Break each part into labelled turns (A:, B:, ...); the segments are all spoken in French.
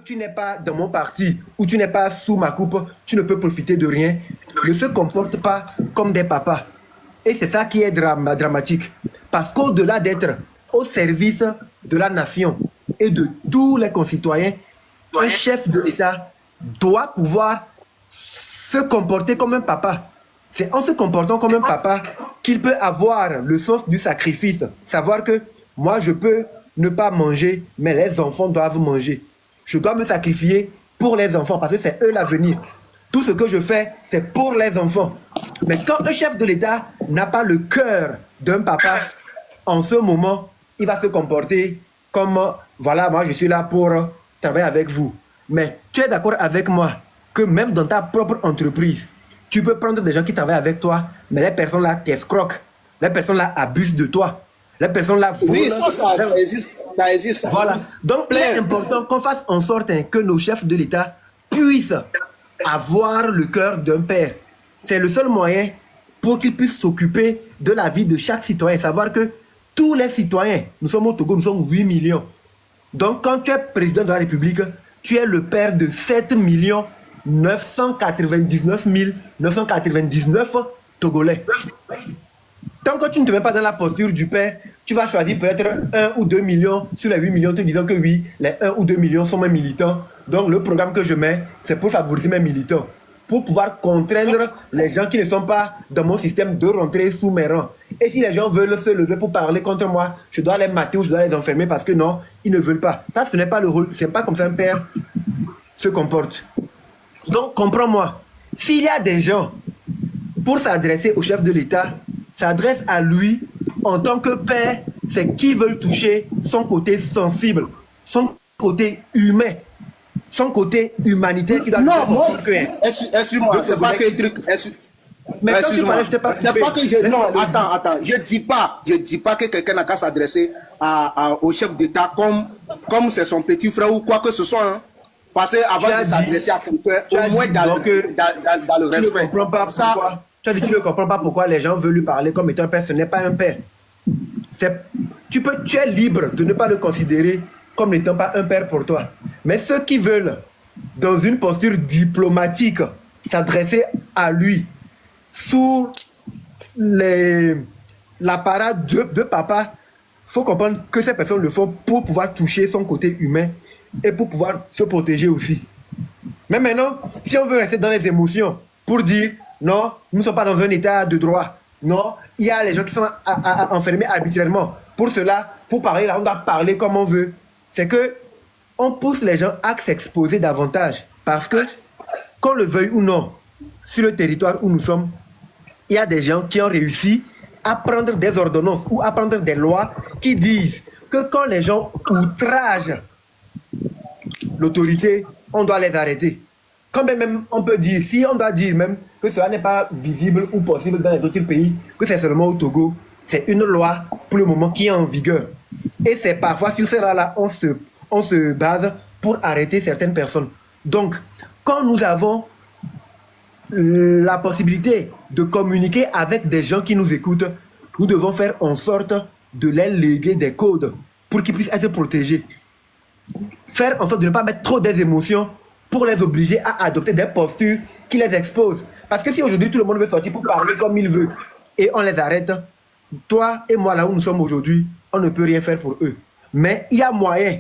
A: Tu n'es pas dans mon parti ou tu n'es pas sous ma coupe, tu ne peux profiter de rien. Ne se comporte pas comme des papas. Et c'est ça qui est dramatique. Parce qu'au-delà d'être au service de la nation et de tous les concitoyens, un chef de l'État doit pouvoir se comporter comme un papa. C'est en se comportant comme un papa qu'il peut avoir le sens du sacrifice. Savoir que moi, je peux ne pas manger, mais les enfants doivent manger. Je dois me sacrifier pour les enfants parce que c'est eux l'avenir. Tout ce que je fais, c'est pour les enfants. Mais quand un chef de l'État n'a pas le cœur d'un papa, en ce moment, il va se comporter comme, voilà, moi je suis là pour travailler avec vous. Mais tu es d'accord avec moi que même dans ta propre entreprise, tu peux prendre des gens qui travaillent avec toi, mais les personnes là t'escroquent. Les personnes là abusent de toi. Les personnes là volent.
B: Oui, ça existe. Ça existe.
A: Voilà. Donc, il est important qu'on fasse en sorte que nos chefs de l'État puissent avoir le cœur d'un père. C'est le seul moyen pour qu'ils puissent s'occuper de la vie de chaque citoyen. Savoir que tous les citoyens, nous sommes au Togo, nous sommes 8 millions. Donc, quand tu es président de la République, tu es le père de 7 999 999 Togolais. Tant que tu ne te mets pas dans la posture du père, tu vas choisir peut-être 1 ou 2 millions sur les 8 millions, te disant que oui, les 1 ou 2 millions sont mes militants. Donc le programme que je mets, c'est pour favoriser mes militants. Pour pouvoir contraindre les gens qui ne sont pas dans mon système de rentrer sous mes rangs. Et si les gens veulent se lever pour parler contre moi, je dois les mater ou je dois les enfermer parce que non, ils ne veulent pas. Ça, ce n'est pas le rôle. Ce n'est pas comme ça un père se comporte. Donc, comprends-moi. S'il y a des gens, pour s'adresser au chef de l'État, s'adresse à lui en tant que père, c'est qui veulent toucher son côté sensible, son côté humain, son côté humanitaire qui doit...
B: Non, moi, excuse-moi, c'est pas que le truc...
A: Mais quand tu parlais, je t'ai pas coupé.
B: C'est pas que je... Non, attends, je dis pas que quelqu'un n'a qu'à s'adresser au chef d'État comme c'est son petit frère ou quoi que ce soit, hein. Parce qu'avant de s'adresser à quelqu'un, au moins dans le respect.
A: Tu as dit que tu ne comprends pas pourquoi les gens veulent lui parler comme étant un père. Ce n'est pas un père. Tu es libre de ne pas le considérer comme n'étant pas un père pour toi. Mais ceux qui veulent, dans une posture diplomatique, s'adresser à lui sous l'apparat de papa, il faut comprendre que ces personnes le font pour pouvoir toucher son côté humain et pour pouvoir se protéger aussi. Mais maintenant, si on veut rester dans les émotions pour dire non, nous ne sommes pas dans un état de droit. Non, il y a les gens qui sont enfermés arbitrairement. Pour cela, pour parler là, on doit parler comme on veut. C'est que on pousse les gens à s'exposer davantage. Parce que, qu'on le veuille ou non, sur le territoire où nous sommes, il y a des gens qui ont réussi à prendre des ordonnances ou à prendre des lois qui disent que quand les gens outragent l'autorité, on doit les arrêter. Quand même on peut dire, si on doit dire même que cela n'est pas visible ou possible dans les autres pays, que c'est seulement au Togo, c'est une loi pour le moment qui est en vigueur. Et c'est parfois sur cela-là on se base pour arrêter certaines personnes. Donc, quand nous avons la possibilité de communiquer avec des gens qui nous écoutent, nous devons faire en sorte de les léguer des codes pour qu'ils puissent être protégés. Faire en sorte de ne pas mettre trop des émotions pour les obliger à adopter des postures qui les exposent. Parce que si aujourd'hui tout le monde veut sortir pour parler comme il veut et on les arrête, toi et moi là où nous sommes aujourd'hui, on ne peut rien faire pour eux. Mais il y a moyen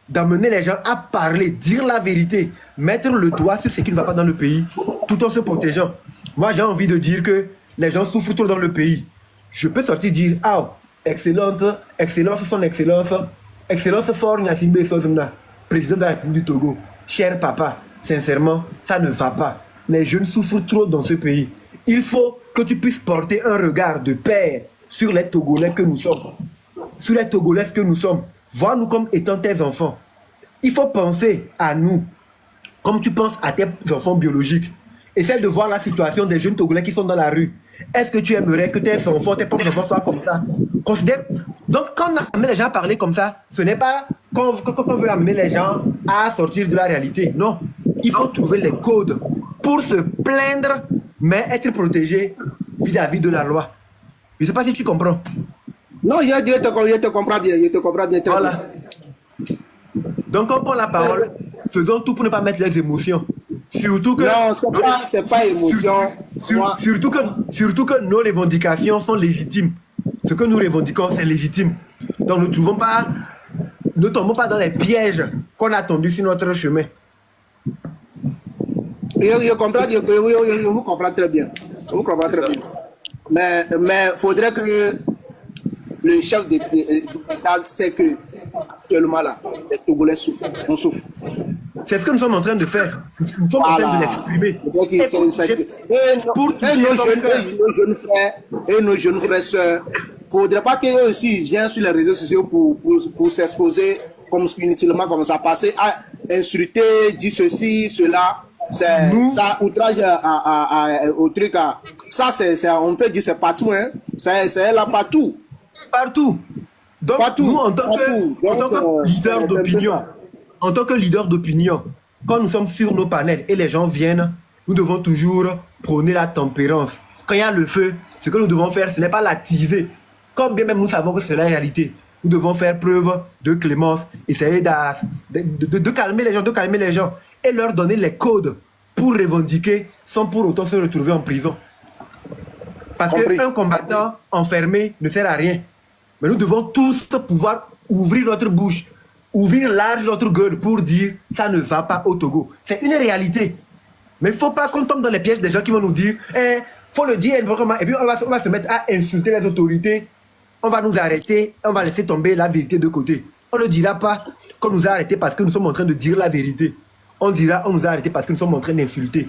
A: d'amener les gens à parler, dire la vérité, mettre le doigt sur ce qui ne va pas dans le pays, tout en se protégeant. Moi j'ai envie de dire que les gens souffrent trop dans le pays. Je peux sortir dire, ah, excellente, excellence, son excellence, excellence fort Gnassingbé Sozumna, président de la République du Togo. Cher papa, sincèrement, ça ne va pas. Les jeunes souffrent trop dans ce pays. Il faut que tu puisses porter un regard de père sur les Togolais que nous sommes. Sur les Togolaises que nous sommes. Vois-nous comme étant tes enfants. Il faut penser à nous comme tu penses à tes enfants biologiques. Essaie de voir la situation des jeunes Togolais qui sont dans la rue. Est-ce que tu aimerais que tes enfants, tes propres enfants soient comme ça? Considère. Donc, quand on amène les gens à parler comme ça, ce n'est pas qu'on veut amener les gens à sortir de la réalité. Non. Il faut trouver les codes pour se plaindre, mais être protégé vis-à-vis de la loi. Je ne sais pas si tu comprends.
B: Non, je te comprends bien. Je te comprends bien. Très
A: voilà.
B: Bien.
A: Donc, on prend la parole. faisons tout pour ne pas mettre les émotions. Surtout que...
B: Non, c'est pas émotion. Moi,
A: Surtout que nos revendications sont légitimes. Ce que nous revendiquons, c'est légitime. Donc ne tombons pas dans les pièges qu'on a tendus sur notre chemin.
B: je comprends, je vous comprends très bien. Je vous comprends très bien. Mais faudrait que le chef de l'État sait que actuellement là, les Togolais souffrent. On souffre.
A: C'est ce que nous sommes en train de faire. Nous sommes en train de l'exprimer.
B: Et nos jeunes frères, sœurs, il ne faudrait pas qu'eux aussi viennent sur les réseaux sociaux pour s'exposer comme inutilement comme ça, passer à insulter, dire ceci, cela. Ça outrage au truc. Ça, on peut dire c'est partout. Hein. C'est là partout.
A: Partout. Donc,
B: partout,
A: nous, en tant que leader d'opinion, en tant que leader d'opinion, quand nous sommes sur nos panels et les gens viennent, nous devons toujours prôner la tempérance. Quand il y a le feu, ce que nous devons faire, ce n'est pas l'activer. Comme bien même nous savons que c'est la réalité, nous devons faire preuve de clémence, essayer de calmer les gens, et leur donner les codes pour revendiquer sans pour autant se retrouver en prison. Parce qu'un combattant enfermé ne sert à rien. Mais nous devons tous pouvoir ouvrir notre bouche, ouvrir large notre gueule pour dire ça ne va pas au Togo. C'est une réalité. Mais il ne faut pas qu'on tombe dans les pièges des gens qui vont nous dire faut le dire, et puis on va se mettre à insulter les autorités, on va nous arrêter, on va laisser tomber la vérité de côté. On ne dira pas qu'on nous a arrêtés parce que nous sommes en train de dire la vérité. On dira on nous a arrêtés parce que nous sommes en train d'insulter.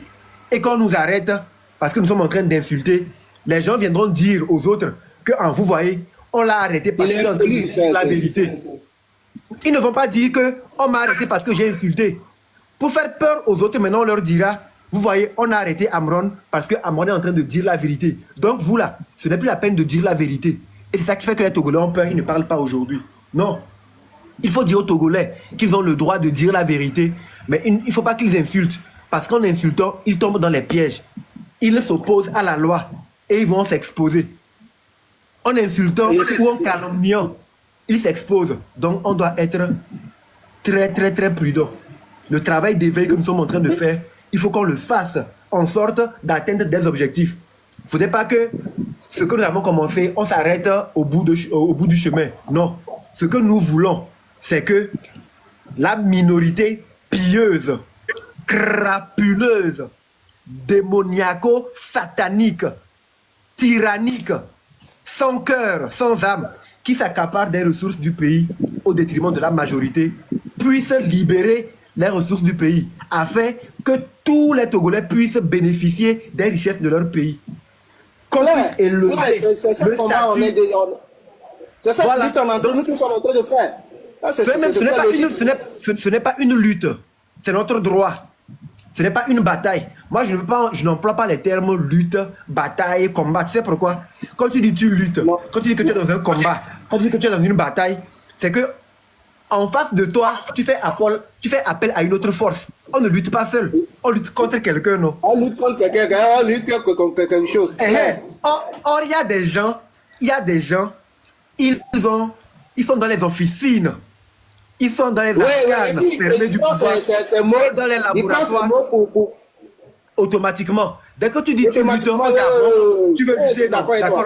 A: Et quand on nous arrête parce que nous sommes en train d'insulter, les gens viendront dire aux autres que vous voyez, on l'a arrêté parce que c'est la vérité. Ils ne vont pas dire qu'on m'a arrêté parce que j'ai insulté. Pour faire peur aux autres, maintenant on leur dira, vous voyez, on a arrêté Amron parce que Amron est en train de dire la vérité. Donc vous là, ce n'est plus la peine de dire la vérité. Et c'est ça qui fait que les Togolais ont peur, ils ne parlent pas aujourd'hui. Non. Il faut dire aux Togolais qu'ils ont le droit de dire la vérité, mais il ne faut pas qu'ils insultent. Parce qu'en insultant, ils tombent dans les pièges. Ils s'opposent à la loi et ils vont s'exposer. En insultant ou en calomniant, ils s'exposent. Donc on doit être très très très prudent. Le travail d'éveil que nous sommes en train de faire, il faut qu'on le fasse en sorte d'atteindre des objectifs. Il ne faudrait pas que ce que nous avons commencé, on s'arrête au bout du chemin. Non. Ce que nous voulons, c'est que la minorité pieuse, crapuleuse, démoniaco-satanique, tyrannique, sans cœur, sans âme, qui s'accapare des ressources du pays au détriment de la majorité, puisse libérer les ressources du pays, afin que tous les Togolais puissent bénéficier des richesses de leur pays.
B: C'est ça comment on est de... C'est ça que nous sommes en train de faire.
A: Ce n'est pas une lutte, c'est notre droit. Ce n'est pas une bataille. Moi, je n'emploie pas les termes lutte, bataille, combat. Tu sais pourquoi? Quand tu dis tu luttes, quand tu dis que tu es dans un combat, quand tu dis que tu es dans une bataille, c'est que en face de toi, tu fais appel à une autre force. On ne lutte pas seul. On lutte contre quelqu'un, non?
B: On lutte contre quelqu'un, on lutte contre quelque chose.
A: Or, il y a des gens, ils sont dans les officines. Ils sont dans les arcanes fermées du pouvoir, dans les laboratoires, automatiquement. Dès que tu dis tu luttes, tu veux lutter, d'accord,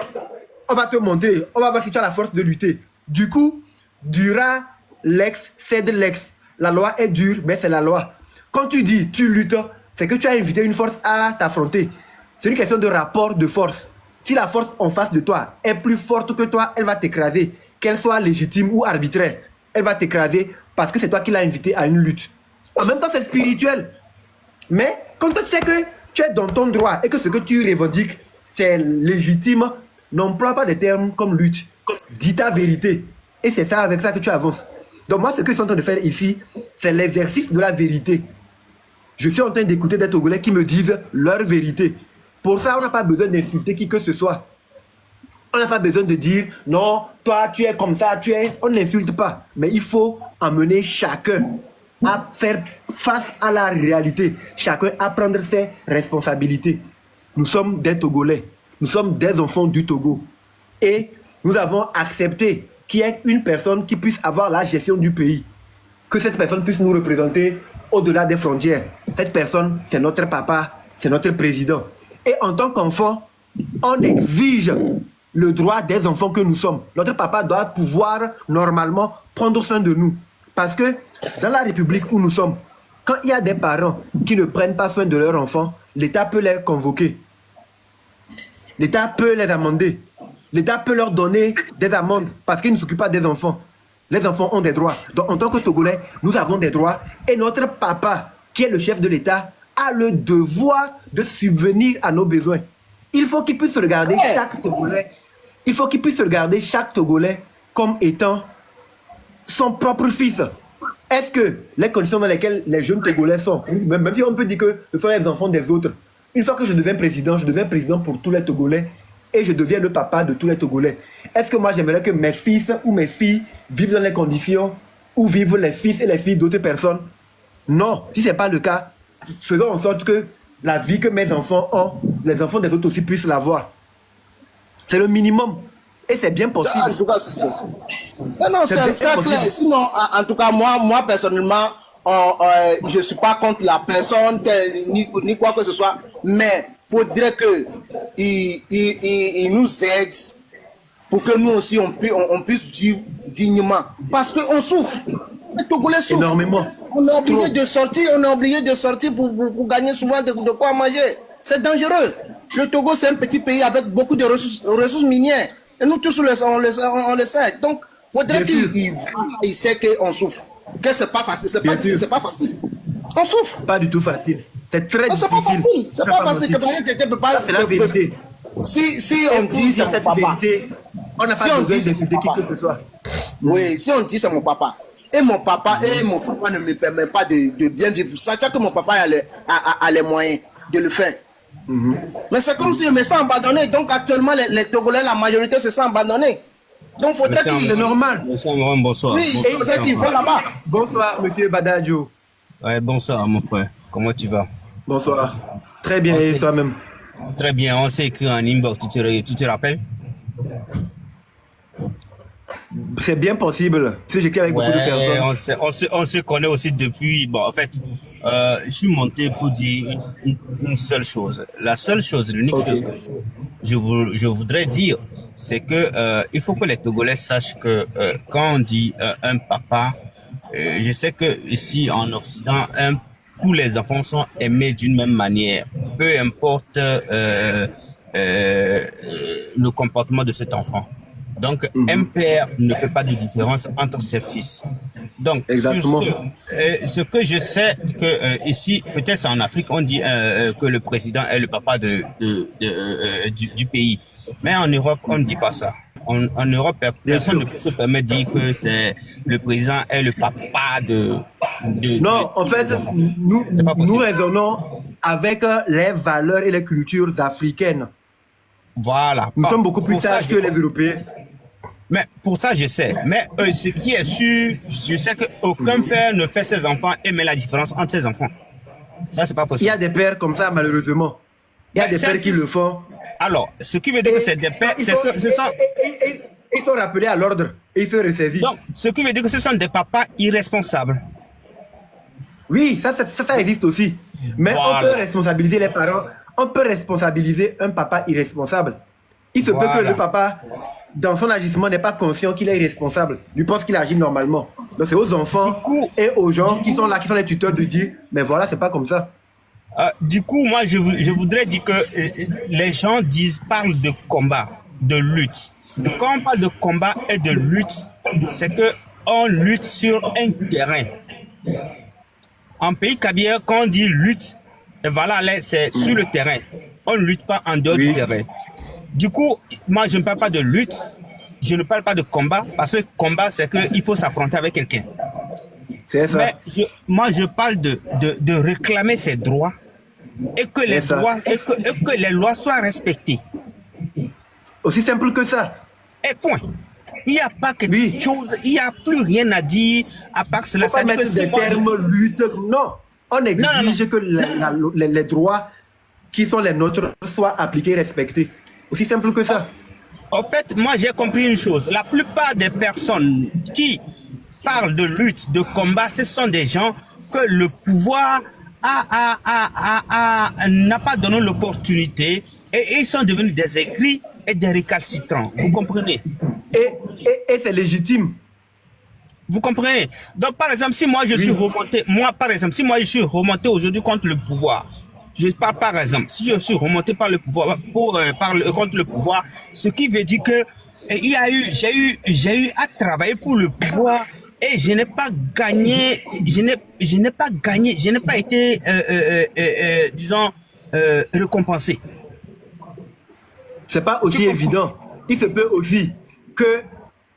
A: on va te montrer, on va voir si tu as la force de lutter. Du coup, dura l'ex, cède l'ex. La loi est dure, mais c'est la loi. Quand tu dis tu luttes, c'est que tu as invité une force à t'affronter. C'est une question de rapport de force. Si la force en face de toi est plus forte que toi, elle va t'écraser. Qu'elle soit légitime ou arbitraire, elle va t'écraser parce que c'est toi qui l'as invité à une lutte. En même temps, c'est spirituel. Mais quand tu sais que tu es dans ton droit et que ce que tu revendiques, c'est légitime, n'emploie pas des termes comme lutte. Dis ta vérité. Et c'est ça, avec ça que tu avances. Donc moi, ce que je suis en train de faire ici, c'est l'exercice de la vérité. Je suis en train d'écouter des Togolais qui me disent leur vérité. Pour ça, on n'a pas besoin d'insulter qui que ce soit. On n'a pas besoin de dire, non, toi, tu es comme ça, On n'insulte pas. Mais il faut amener chacun à faire face à la réalité. Chacun à prendre ses responsabilités. Nous sommes des Togolais. Nous sommes des enfants du Togo. Et nous avons accepté qu'il y ait une personne qui puisse avoir la gestion du pays. Que cette personne puisse nous représenter au-delà des frontières. Cette personne, c'est notre papa, c'est notre président. Et en tant qu'enfant, on exige le droit des enfants que nous sommes. Notre papa doit pouvoir normalement prendre soin de nous. Parce que dans la République où nous sommes, quand il y a des parents qui ne prennent pas soin de leurs enfants, l'État peut les convoquer. L'État peut les amender. L'État peut leur donner des amendes parce qu'ils ne s'occupent pas des enfants. Les enfants ont des droits. Donc en tant que Togolais, nous avons des droits. Et notre papa, qui est le chef de l'État, a le devoir de subvenir à nos besoins. Il faut qu'il puisse regarder chaque Togolais. Il faut qu'il puisse regarder chaque Togolais comme étant son propre fils. Est-ce que les conditions dans lesquelles les jeunes Togolais sont, même si on peut dire que ce sont les enfants des autres, une fois que je deviens président pour tous les Togolais et je deviens le papa de tous les Togolais. Est-ce que moi j'aimerais que mes fils ou mes filles vivent dans les conditions où vivent les fils et les filles d'autres personnes? Non, si ce n'est pas le cas, faisons en sorte que la vie que mes enfants ont, les enfants des autres aussi puissent l'avoir. C'est le minimum. Et c'est bien possible.
B: En tout cas, non, c'est très clair. Sinon, en tout cas, moi personnellement, je ne suis pas contre la personne, ni quoi que ce soit, mais il faudrait qu'il nous aide pour que nous aussi, on puisse vivre dignement. Parce qu'on souffre. Les Togolais souffrent.
A: Énormément.
B: On est obligé de sortir, pour gagner souvent de quoi manger. C'est dangereux. Le Togo, c'est un petit pays avec beaucoup de ressources minières. Et nous tous, on le sait. Donc, il faudrait qu'il sait qu'on souffre. Que c'est pas facile. C'est pas facile. On souffre.
A: Pas du tout facile. C'est très difficile.
B: C'est pas facile. C'est pas facile que quelqu'un peut pas.
A: C'est la vérité.
B: Si on dit c'est mon papa.
A: On n'a pas besoin d'insulter qui que ce soit.
B: Oui, si on dit c'est mon papa. Et mon papa ne me permet pas de bien vivre. Sachant que mon papa a les moyens de le faire. Mais c'est comme si je me sens abandonné. Donc actuellement, les Togolais, la majorité se sent abandonnés. Donc il faudrait qu'il...
A: C'est normal.
C: Bonsoir.
B: Oui, il faudrait qu'ils vont là-bas.
A: Bonsoir, monsieur Badadio.
C: Ouais, bonsoir, mon frère. Comment tu vas?
A: Bonsoir. Très bien, et toi-même?
C: Très bien, on s'est écrit en inbox, tu te rappelles?
A: C'est bien possible. Si j'écris avec beaucoup de personnes.
C: On se connaît aussi depuis. Bon, en fait, je suis monté pour dire une seule chose. La seule chose, l'unique chose que je voudrais dire, c'est que il faut que les Togolais sachent que quand on dit un papa, je sais que ici en Occident, tous les enfants sont aimés d'une même manière, peu importe le comportement de cet enfant. Donc, un père ne fait pas de différence entre ses fils. Donc,
A: exactement.
C: Ce que je sais que ici, peut-être en Afrique, on dit que le président est le papa du pays. Mais en Europe, on ne dit pas ça. En Europe, personne ne peut se permettre de dire que c'est le président est le papa
A: Non, en fait, nous raisonnons avec les valeurs et les cultures africaines.
C: Voilà.
A: Nous sommes beaucoup plus sages que les Européens.
C: Mais pour ça, je sais. Mais ce qui est sûr, je sais qu'aucun père ne fait ses enfants aimer la différence entre ses enfants. Ça, c'est pas possible.
A: Il y a des pères comme ça, malheureusement. Il y a des pères qui le font.
C: Alors, ce qui veut dire que c'est des pères...
A: Ils sont rappelés à l'ordre et ils se ressaisissent.
C: Donc, ce qui veut dire que ce sont des papas irresponsables.
A: Oui, ça existe aussi. Mais
C: voilà.
A: On peut responsabiliser les parents. On peut responsabiliser un papa irresponsable. Il se peut que le papa, dans son agissement, n'est pas conscient qu'il est irresponsable. Il pense qu'il agit normalement. Donc c'est aux enfants et aux gens qui sont là, qui sont les tuteurs, de dire, mais voilà, c'est pas comme ça.
C: Du coup, moi, je voudrais dire que les gens parlent de combat, de lutte. Quand on parle de combat et de lutte, c'est que on lutte sur un terrain. En pays Kabyle, quand on dit lutte, et voilà, c'est sur le terrain. On ne lutte pas en dehors du terrain. Du coup, moi, je ne parle pas de lutte, je ne parle pas de combat, parce que combat, c'est qu'il faut s'affronter avec quelqu'un.
A: C'est ça.
C: Mais moi, je parle de réclamer ses droits et que les droits et que les lois soient respectées.
A: Aussi simple que ça.
C: Et point. Il n'y a pas quelque chose, il n'y a plus rien à dire à part cela.
A: Il ne faut pas mettre des termes lutte. Non. On exige que les droits qui sont les nôtres soient appliqués et respectés. Aussi simple que ça.
C: En fait, moi j'ai compris une chose. La plupart des personnes qui parlent de lutte, de combat, ce sont des gens que le pouvoir n'a pas donné l'opportunité et ils sont devenus des aigris et des récalcitrants. Vous comprenez?
A: Et c'est légitime.
C: Vous comprenez? Donc, par exemple, si moi je suis remonté, aujourd'hui contre le pouvoir, je parle par exemple, si je suis remonté par le pouvoir, contre le pouvoir, ce qui veut dire que j'ai eu à travailler pour le pouvoir et je n'ai pas gagné, je n'ai pas été, disons, récompensé.
A: C'est pas aussi évident. Il se peut aussi que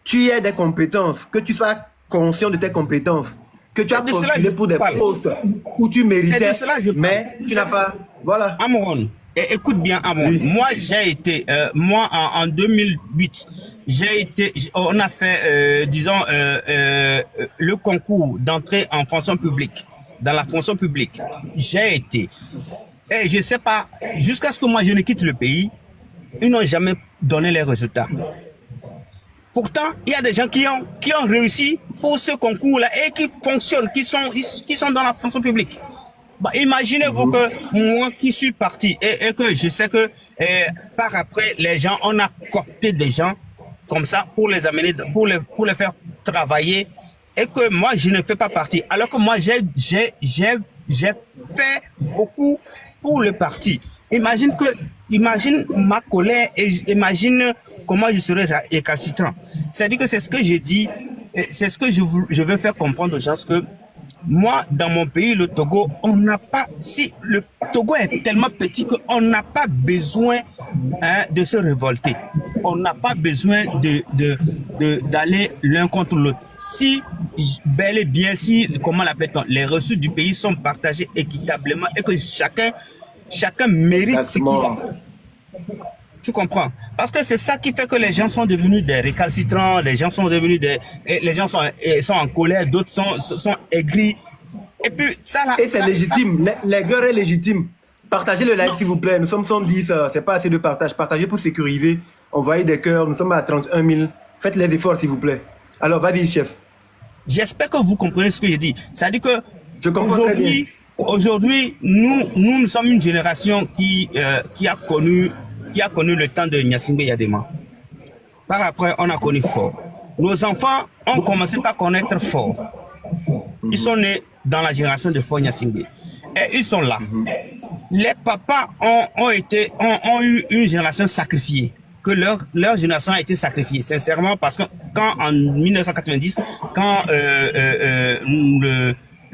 A: tu aies des compétences, que tu sois conscient de tes compétences, que tu as postulé pour des postes où tu méritais, mais tu n'as pas... Voilà.
C: Amon, écoute bien, Amon. Oui. Moi, j'ai été, en 2008, on a fait, le concours d'entrée en fonction publique, dans la fonction publique. J'ai été. Et je sais pas, jusqu'à ce que moi je ne quitte le pays, ils n'ont jamais donné les résultats. Pourtant, il y a des gens qui ont réussi pour ce concours-là et qui fonctionnent, qui sont dans la fonction publique. Bah, imaginez-vous que moi qui suis parti et que je sais que par après, les gens, on a coopté des gens comme ça pour les amener, pour les faire travailler et que moi, je ne fais pas partie. Alors que moi, j'ai fait beaucoup pour le parti. Imagine ma colère et imagine comment je serais récalcitrant. C'est-à-dire que c'est ce que j'ai dit, c'est ce que je veux faire comprendre aux gens que moi, dans mon pays, le Togo, on n'a pas, si le Togo est tellement petit qu'on n'a pas besoin de se révolter. On n'a pas besoin d'aller l'un contre l'autre. Si, bel et bien, comment l'appelle-t-on, les ressources du pays sont partagées équitablement et que chacun mérite ce qu'il a. Tu comprends? Parce que c'est ça qui fait que les gens sont devenus des récalcitrants, les gens sont devenus les gens sont en colère, d'autres sont aigris. Et puis, ça là.
A: Et c'est légitime, l'aigreur est légitime. Partagez le live s'il vous plaît, nous sommes 110, c'est pas assez de partage. Partagez pour sécuriser, envoyez des cœurs, nous sommes à 31 000. Faites les efforts s'il vous plaît. Alors, vas-y, chef.
C: J'espère que vous comprenez ce que je dis. C'est-à-dire que
A: je comprends très bien.
C: Aujourd'hui, nous sommes une génération qui a connu le temps de Gnassingbé Yadema. Par après, on a connu Fort. Nos enfants ont commencé par connaître Fort. Ils sont nés dans la génération de Fort Gnassingbé. Et ils sont là. Les papas ont eu une génération sacrifiée. Que leur génération a été sacrifiée. Sincèrement, parce que quand en 1990, quand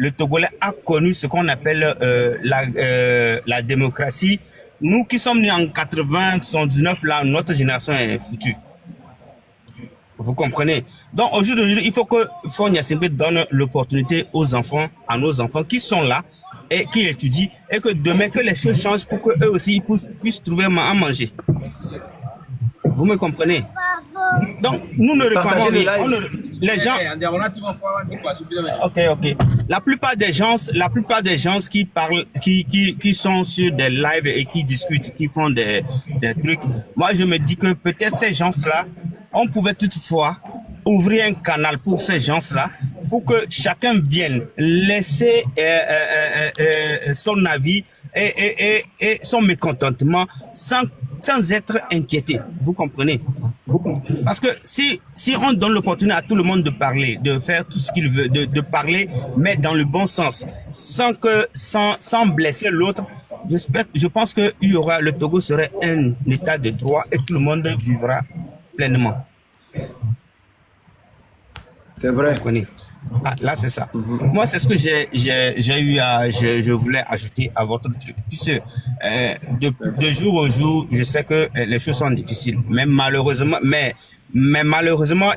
C: le Togolais a connu ce qu'on appelle la démocratie. Nous qui sommes nés en 80, 79, là, notre génération est foutue. Vous comprenez? Donc aujourd'hui, il faut que Fort Gnassingbé donne l'opportunité à nos enfants qui sont là et qui étudient, et que demain que les choses changent pour qu'eux aussi puissent trouver à manger. Vous me comprenez? Donc, nous ne réclamons rien. Les gens... Ok. La plupart des gens qui parlent, qui sont sur des lives et qui discutent, qui font des trucs, moi je me dis que peut-être ces gens-là, on pouvait toutefois ouvrir un canal pour ces gens-là, pour que chacun vienne laisser son avis et son mécontentement sans être inquiété. Vous comprenez? Parce que si on donne l'opportunité à tout le monde de parler, de faire tout ce qu'il veut, de parler, mais dans le bon sens, sans blesser l'autre, je pense que le Togo serait un état de droit et tout le monde vivra pleinement.
A: C'est vrai.
C: Vous comprenez? Ah, là, c'est ça. Moi, c'est ce que je voulais ajouter à votre truc. Puisque de jour au jour, je sais que les choses sont difficiles. Mais malheureusement,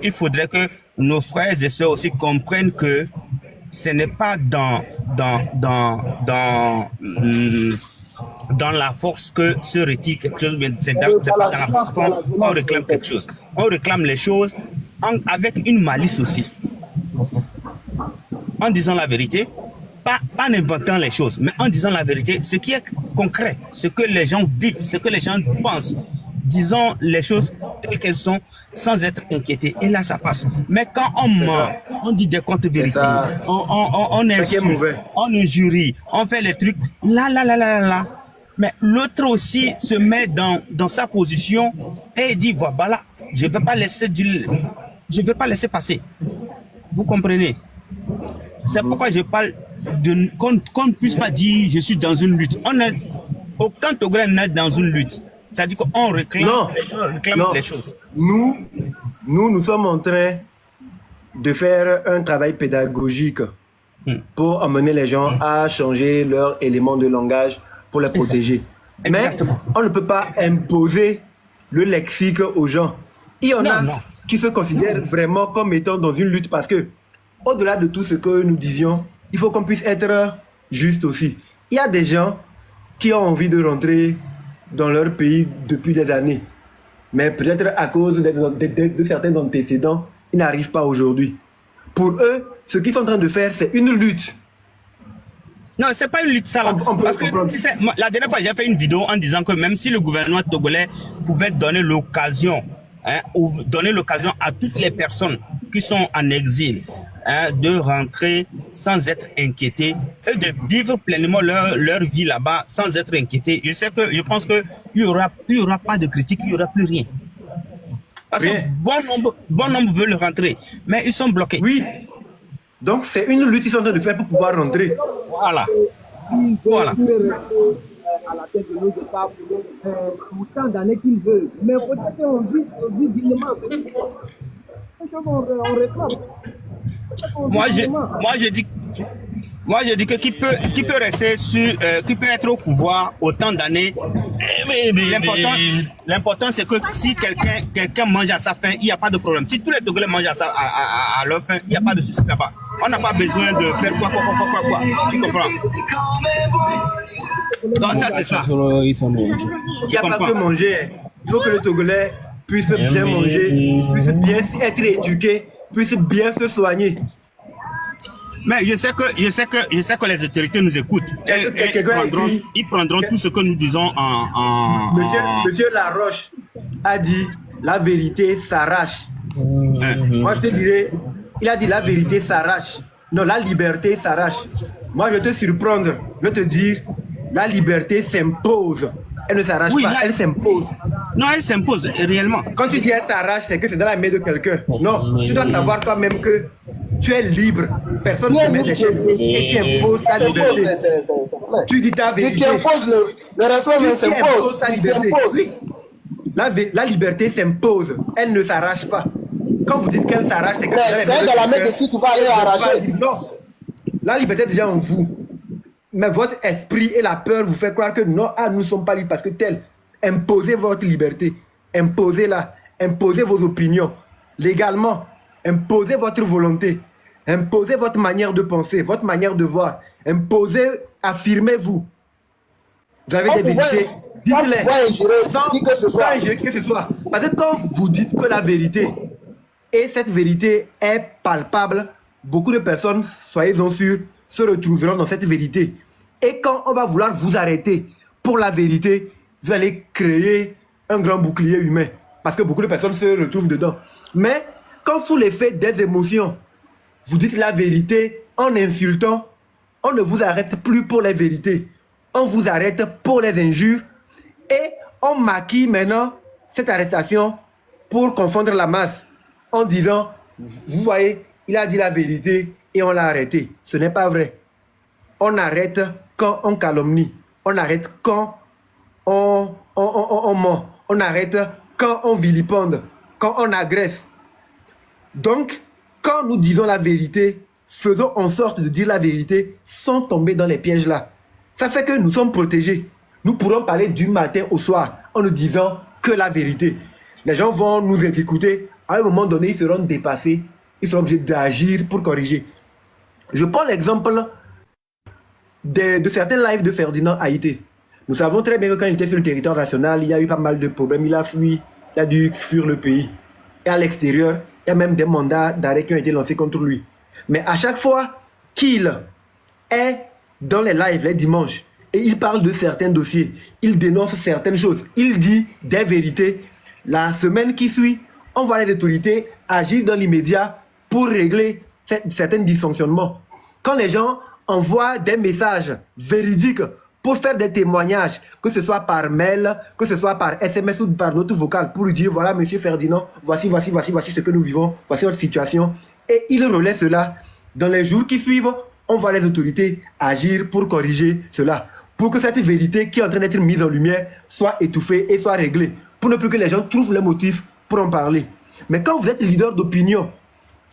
C: il faudrait que nos frères et sœurs aussi comprennent que ce n'est pas dans la force que se retire quelque chose, mais c'est pas dans la force qu'on réclame quelque chose. On réclame les choses avec une malice aussi. En disant la vérité, pas en inventant les choses, mais en disant la vérité, ce qui est concret, ce que les gens vivent, ce que les gens pensent. disons les choses telles qu'elles sont sans être inquiétés. Et là, ça passe. Mais quand on ment, on dit des contre-vérités, on insulte, on injurie, on fait les trucs, là. Mais l'autre aussi se met dans sa position et dit, voilà, je ne vais pas laisser passer. Vous comprenez? C'est pourquoi je parle qu'on ne puisse pas dire je suis dans une lutte. Aucun Togolais n'est dans une lutte. C'est-à-dire qu'on réclame, les choses.
A: Nous sommes en train de faire un travail pédagogique pour amener les gens à changer leur élément de langage pour les protéger. Mais on ne peut pas imposer le lexique aux gens. Il y en a qui se considèrent vraiment comme étant dans une lutte parce que, au-delà de tout ce que nous disions, il faut qu'on puisse être juste aussi. Il y a des gens qui ont envie de rentrer dans leur pays depuis des années. Mais peut-être à cause de certains antécédents, ils n'arrivent pas aujourd'hui. Pour eux, ce qu'ils sont en train de faire, c'est une lutte.
C: Non, c'est pas une lutte ça. Parce que tu sais, la dernière fois, j'ai fait une vidéo en disant que même si le gouvernement togolais pouvait donner l'occasion, ou donner l'occasion à toutes les personnes qui sont en exil, de rentrer sans être inquiétés et de vivre pleinement leur vie là-bas sans être inquiétés. Je pense qu'il n'y aura pas de critique, il n'y aura plus rien. Parce que bon nombre veulent rentrer, mais ils sont bloqués.
A: Oui. Donc c'est une lutte qu'ils sont en train de faire pour pouvoir rentrer.
C: Voilà.
D: Voilà. À la tête de nos États pour autant d'années qu'il veut. Mais peut-être qu'on vit dignement. On réclame.
C: Moi je dis que qui peut rester qui peut être au pouvoir autant d'années. L'important c'est que si quelqu'un mange à sa faim, il n'y a pas de problème. Si tous les Togolais mangent à leur faim, il n'y a pas de souci là-bas. On n'a pas besoin de faire quoi. Tu comprends? Donc ça c'est ça.
A: Il n'y a pas que manger. Il faut que le Togolais puisse bien manger, puisse bien être éduqué, puisse bien se soigner.
C: Mais je sais que les autorités nous écoutent. Ils prendront tout ce que nous disons en...
A: Monsieur Laroche a dit la vérité s'arrache. Moi je te dirais, il a dit la vérité s'arrache. Non, la liberté s'arrache. Moi je vais te surprendre, je vais te dire la liberté s'impose. Elle ne s'arrache pas, elle s'impose.
C: Non, elle s'impose réellement.
A: Quand tu dis elle t'arrache, c'est que c'est dans la main de quelqu'un. Non, tu dois savoir toi-même que tu es libre. Personne ne te met des chaînes et tu imposes ta liberté. Tu dis ta vérité.
B: Tu imposes le respect, mais s'impose.
A: Ta liberté. La liberté s'impose. Elle ne s'arrache pas. Quand vous dites qu'elle s'arrache, c'est que
B: c'est dans la main de qui tu vas aller arracher.
A: Non. La liberté est déjà en vous. Mais votre esprit et la peur vous fait croire que non, nous ne sommes pas libres parce que tel. Imposez votre liberté. Imposez-la. Imposez vos opinions. Légalement. Imposez votre volonté. Imposez votre manière de penser, votre manière de voir. Imposez, affirmez-vous. Vous avez des vérités. Dites-les. Sans injurer que ce soit. Parce que quand vous dites que la vérité, et cette vérité est palpable, beaucoup de personnes, soyez-en sûrs, se retrouveront dans cette vérité. Et quand on va vouloir vous arrêter pour la vérité, vous allez créer un grand bouclier humain. Parce que beaucoup de personnes se retrouvent dedans. Mais quand sous l'effet des émotions, vous dites la vérité en insultant, on ne vous arrête plus pour les vérités. On vous arrête pour les injures. Et on maquille maintenant cette arrestation pour confondre la masse. En disant, vous voyez, il a dit la vérité et on l'a arrêté. Ce n'est pas vrai. On arrête quand on calomnie. On arrête quand on ment. On arrête quand on vilipende. Quand on agresse. Donc, quand nous disons la vérité, faisons en sorte de dire la vérité sans tomber dans les pièges là. Ça fait que nous sommes protégés. Nous pourrons parler du matin au soir en nous disant que la vérité. Les gens vont nous écouter. À un moment donné, ils seront dépassés. Ils seront obligés d'agir pour corriger. Je prends l'exemple de certains lives de Ferdinand Haïté. Nous savons très bien que quand il était sur le territoire national, il y a eu pas mal de problèmes. Il a fui, il a dû fuir le pays. Et à l'extérieur, il y a même des mandats d'arrêt qui ont été lancés contre lui. Mais à chaque fois qu'il est dans les lives les dimanches et il parle de certains dossiers, il dénonce certaines choses, il dit des vérités. La semaine qui suit, on voit les autorités agir dans l'immédiat pour régler certains dysfonctionnements. Quand les gens envoient des messages véridiques pour faire des témoignages, que ce soit par mail, que ce soit par SMS ou par note vocale, pour lui dire, voilà, monsieur Ferdinand, voici ce que nous vivons, voici notre situation. Et il relaie cela. Dans les jours qui suivent, on voit les autorités agir pour corriger cela, pour que cette vérité qui est en train d'être mise en lumière soit étouffée et soit réglée, pour ne plus que les gens trouvent les motifs pour en parler. Mais quand vous êtes leader d'opinion,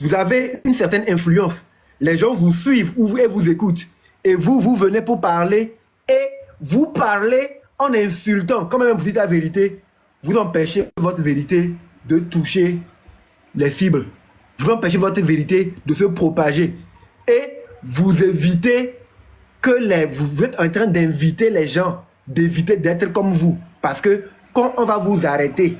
A: vous avez une certaine influence. Les gens vous suivent et vous écoutent. Et vous venez pour parler et vous parlez en insultant. Quand même vous dites la vérité, vous empêchez votre vérité de toucher les cibles. Vous empêchez votre vérité de se propager. Et vous évitez vous êtes en train d'inviter les gens, d'éviter d'être comme vous. Parce que quand on va vous arrêter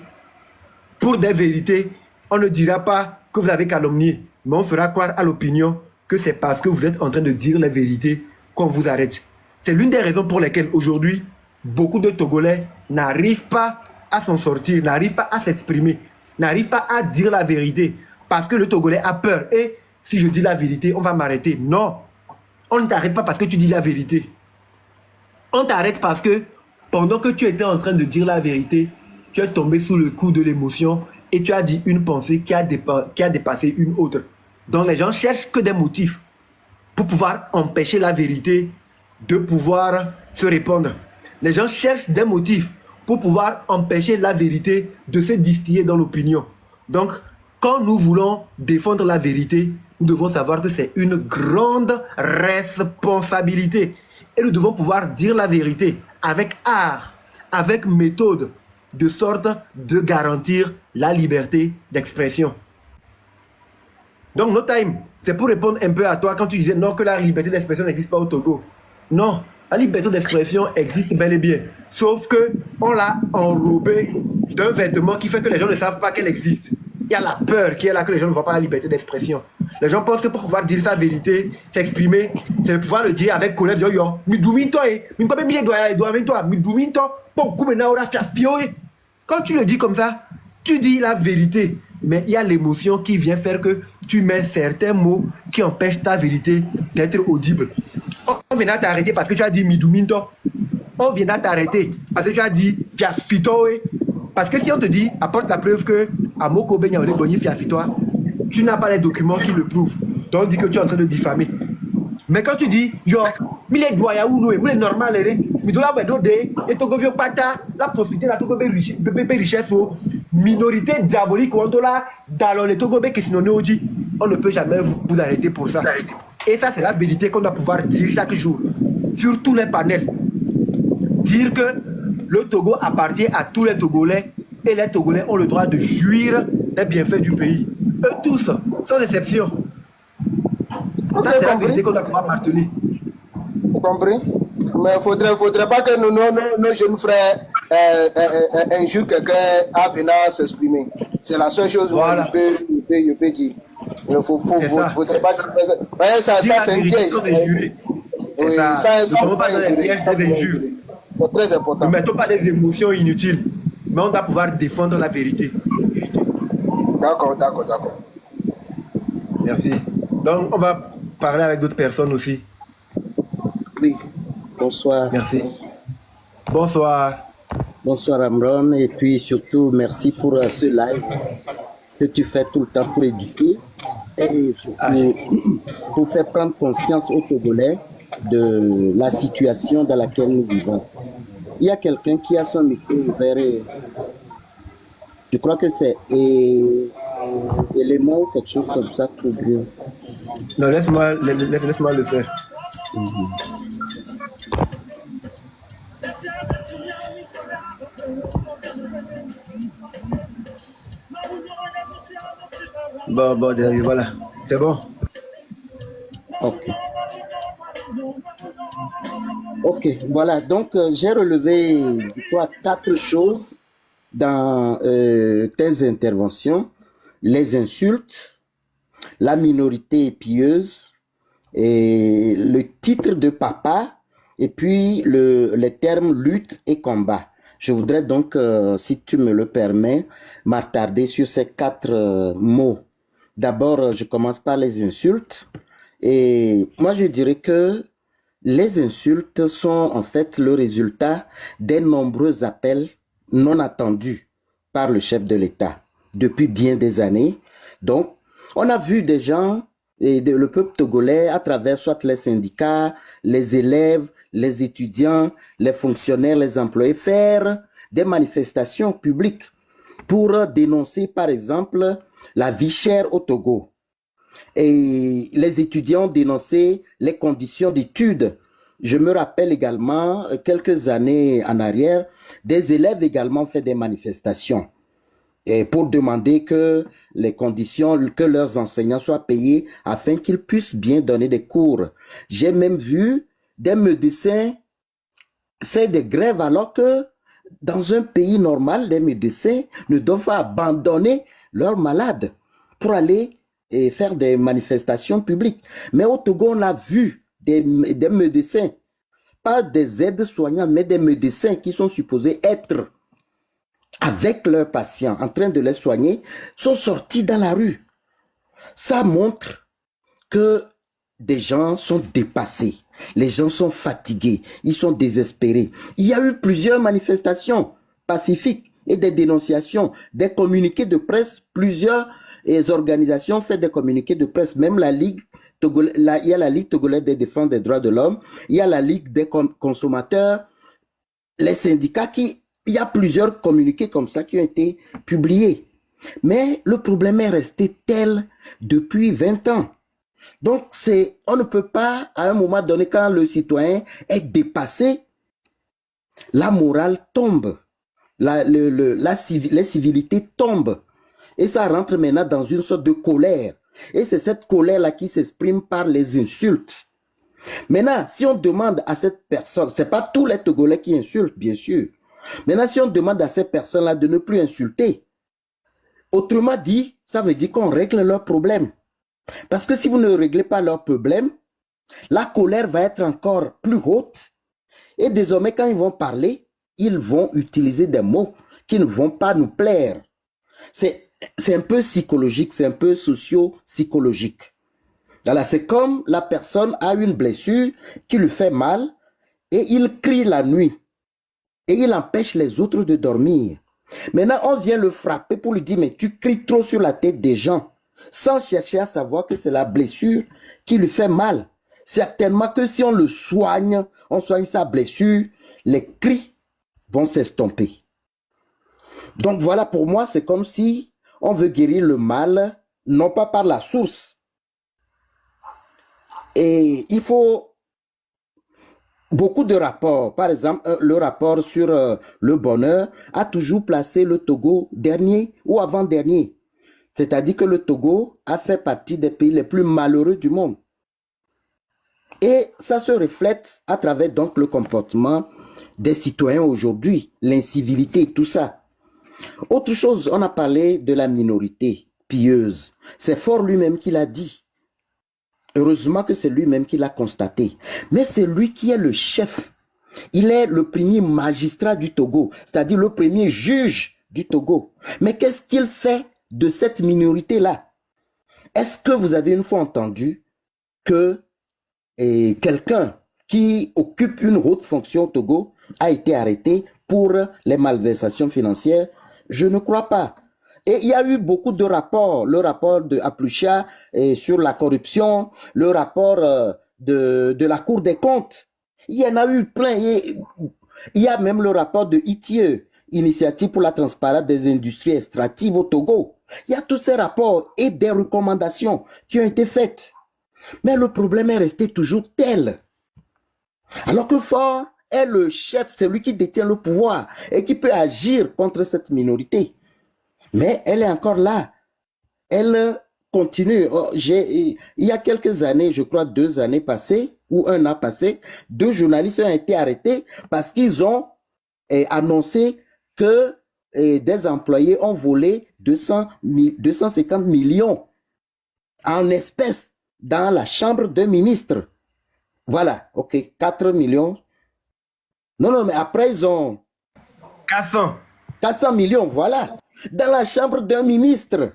A: pour des vérités, on ne dira pas que vous avez calomnié, mais on fera croire à l'opinion que c'est parce que vous êtes en train de dire les vérités qu'on vous arrête. C'est l'une des raisons pour lesquelles aujourd'hui, beaucoup de Togolais n'arrivent pas à s'en sortir, n'arrivent pas à s'exprimer, n'arrivent pas à dire la vérité, parce que le Togolais a peur. Et si je dis la vérité, on va m'arrêter. Non, on ne t'arrête pas parce que tu dis la vérité. On t'arrête parce que pendant que tu étais en train de dire la vérité, tu es tombé sous le coup de l'émotion et tu as dit une pensée qui a dépassé une autre. Donc les gens cherchent que des motifs pour pouvoir empêcher la vérité de pouvoir se répandre. Les gens cherchent des motifs pour pouvoir empêcher la vérité de se distiller dans l'opinion. Donc, quand nous voulons défendre la vérité, nous devons savoir que c'est une grande responsabilité. Et nous devons pouvoir dire la vérité avec art, avec méthode, de sorte de garantir la liberté d'expression. Donc, no time, c'est pour répondre un peu à toi quand tu disais non, que la liberté d'expression n'existe pas au Togo. Non, la liberté d'expression existe bel et bien. Sauf qu'on l'a enrobée d'un vêtement qui fait que les gens ne savent pas qu'elle existe. Il y a la peur qui est là, que les gens ne voient pas la liberté d'expression. Les gens pensent que pour pouvoir dire sa vérité, s'exprimer, c'est pouvoir le dire avec colère. Quand tu le dis comme ça, tu dis la vérité. Mais il y a l'émotion qui vient faire que tu mets certains mots qui empêchent ta vérité d'être audible. On vient t'arrêter parce que tu as dit Midouminto. On vient t'arrêter parce que tu as dit Fiafitoe. Parce que si on te dit, apporte la preuve que Amoko Benya Oleboni Fiafitoa, tu n'as pas les documents qui le prouvent. Donc on dit que tu es en train de diffamer. Mais quand tu dis, yo, mi les doya ou nous, mi les normal, mi dola bedo de, et togovio pata, la profiter la togobe richesse, minorité diabolique, ou on dola, dans les togobe qui sinon oji, on ne peut jamais vous arrêter pour ça. Et ça, c'est la vérité qu'on doit pouvoir dire chaque jour, sur tous les panels. Dire que le Togo appartient à tous les Togolais, et les Togolais ont le droit de jouir des bienfaits du pays. Eux tous, sans exception. Ça, c'est la vérité qu'on doit pouvoir marteler.
B: Vous comprenez? Mais il ne faudrait pas que nos jeunes frères injurent quelqu'un à venir s'exprimer. C'est la seule chose
A: voilà.
B: que je peux dire. Il ne faudrait pas qu'il fasse ça. Ça, c'est un piège. Oui, ça, c'est très important.
A: Ne mettons pas des émotions inutiles, mais on doit pouvoir défendre la vérité.
B: D'accord.
A: Merci. Donc, on va parler avec d'autres personnes aussi.
E: Oui, bonsoir.
A: Merci. Bonsoir.
E: Bonsoir Amron, et puis surtout merci pour ce live que tu fais tout le temps pour éduquer et surtout pour faire prendre conscience aux Togolais de la situation dans laquelle nous vivons. Il y a quelqu'un qui a son micro ouvert et je crois que c'est élément ou quelque chose comme ça pour bien.
A: Non, laisse-moi le faire. Bon, voilà. C'est bon.
E: Ok, voilà. Donc, j'ai relevé 4 choses dans tes interventions. Les insultes, la minorité pieuse, et le titre de papa et puis les termes lutte et combat. Je voudrais donc, si tu me le permets, m'attarder sur ces 4 mots. D'abord, je commence par les insultes. Et moi, je dirais que les insultes sont en fait le résultat des nombreux appels non attendus par le chef de l'État depuis bien des années. Donc, on a vu des gens et le peuple togolais à travers soit les syndicats, les élèves, les étudiants, les fonctionnaires, les employés faire des manifestations publiques pour dénoncer par exemple la vie chère au Togo. Et les étudiants dénonçaient les conditions d'études. Je me rappelle également, quelques années en arrière, des élèves également fait des manifestations et pour demander que les conditions, que leurs enseignants soient payés afin qu'ils puissent bien donner des cours. J'ai même vu des médecins faire des grèves alors que dans un pays normal, les médecins ne doivent pas abandonner leurs malades pour aller et faire des manifestations publiques. Mais au Togo, on a vu des médecins, pas des aides-soignants, mais des médecins qui sont supposés être avec leurs patients, en train de les soigner, sont sortis dans la rue. Ça montre que des gens sont dépassés, les gens sont fatigués, ils sont désespérés. Il y a eu plusieurs manifestations pacifiques et des dénonciations, des communiqués de presse, plusieurs organisations ont fait des communiqués de presse, même la Ligue togolaise, il y a la Ligue togolaise des défenses des droits de l'homme, il y a la Ligue des consommateurs, les syndicats il y a plusieurs communiqués comme ça qui ont été publiés. Mais le problème est resté tel depuis 20 ans. Donc, on ne peut pas, à un moment donné, quand le citoyen est dépassé, la morale tombe, les civilités tombent. Et ça rentre maintenant dans une sorte de colère. Et c'est cette colère-là qui s'exprime par les insultes. Maintenant, si on demande à cette personne, c'est pas tous les Togolais qui insultent, bien sûr. Maintenant, si on demande à ces personnes-là de ne plus insulter, autrement dit, ça veut dire qu'on règle leurs problèmes. Parce que si vous ne réglez pas leurs problèmes, la colère va être encore plus haute. Et désormais, quand ils vont parler, ils vont utiliser des mots qui ne vont pas nous plaire. C'est un peu psychologique, c'est un peu socio-psychologique. Voilà, c'est comme la personne a une blessure qui lui fait mal et il crie la nuit et il empêche les autres de dormir. Maintenant, on vient le frapper pour lui dire, mais tu cries trop sur la tête des gens, sans chercher à savoir que c'est la blessure qui lui fait mal. Certainement que si on le soigne, on soigne sa blessure, les cris vont s'estomper. Donc voilà, pour moi, c'est comme si on veut guérir le mal, non pas par la source. Et il faut beaucoup de rapports. Par exemple, le rapport sur le bonheur a toujours placé le Togo dernier ou avant-dernier. C'est-à-dire que le Togo a fait partie des pays les plus malheureux du monde. Et ça se reflète à travers donc le comportement des citoyens aujourd'hui, l'incivilité et tout ça. Autre chose, on a parlé de la minorité pieuse. C'est Faure lui-même qui l'a dit. Heureusement que c'est lui-même qui l'a constaté. Mais c'est lui qui est le chef. Il est le premier magistrat du Togo, c'est-à-dire le premier juge du Togo. Mais qu'est-ce qu'il fait de cette minorité-là? Est-ce que vous avez une fois entendu que quelqu'un qui occupe une haute fonction au Togo a été arrêté pour les malversations financières? Je ne crois pas. Et il y a eu beaucoup de rapports, le rapport de Aplucha sur la corruption, le rapport de la Cour des comptes. Il y en a eu plein. Il y a même le rapport de ITIE, Initiative pour la transparence des industries extractives au Togo. Il y a tous ces rapports et des recommandations qui ont été faites. Mais le problème est resté toujours tel. Alors que Faure est le chef, c'est lui qui détient le pouvoir et qui peut agir contre cette minorité. Mais elle est encore là. Elle continue. Il y a quelques années, je crois 2 années passées, ou 1 an passé, 2 journalistes ont été arrêtés parce qu'ils ont annoncé que des employés ont volé 250 millions en espèces dans la chambre d'un ministre. Voilà, ok, 4 millions Non, non, mais après, ils ont
A: 400.
E: 400 millions, voilà. Dans la chambre d'un ministre.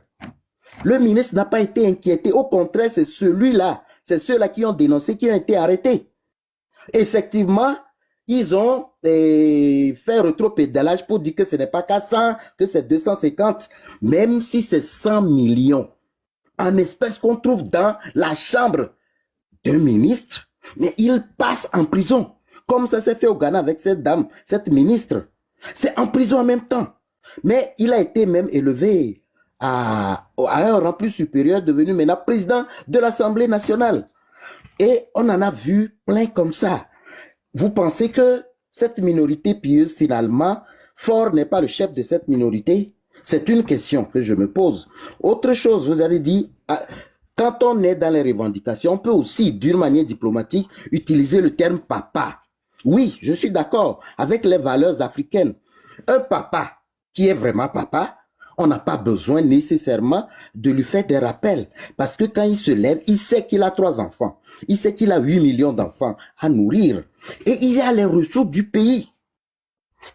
E: Le ministre n'a pas été inquiété. Au contraire, c'est celui-là, c'est ceux-là qui ont dénoncé, qui ont été arrêtés. Effectivement, ils ont fait rétropédalage pour dire que ce n'est pas 400, que c'est 250, même si c'est 100 millions en espèces qu'on trouve dans la chambre d'un ministre, mais il passe en prison, comme ça s'est fait au Ghana avec cette dame, cette ministre. C'est en prison en même temps. Mais il a été même élevé à un rang plus supérieur, devenu maintenant président de l'Assemblée nationale. Et on en a vu plein comme ça. Vous pensez que cette minorité pieuse, finalement, Faure n'est pas le chef de cette minorité? C'est une question que je me pose. Autre chose, vous avez dit, quand on est dans les revendications, on peut aussi, d'une manière diplomatique, utiliser le terme papa. Oui, je suis d'accord avec les valeurs africaines. Un papa qui est vraiment papa, on n'a pas besoin nécessairement de lui faire des rappels. Parce que quand il se lève, il sait qu'il a 3 enfants. Il sait qu'il a 8 millions d'enfants à nourrir. Et il y a les ressources du pays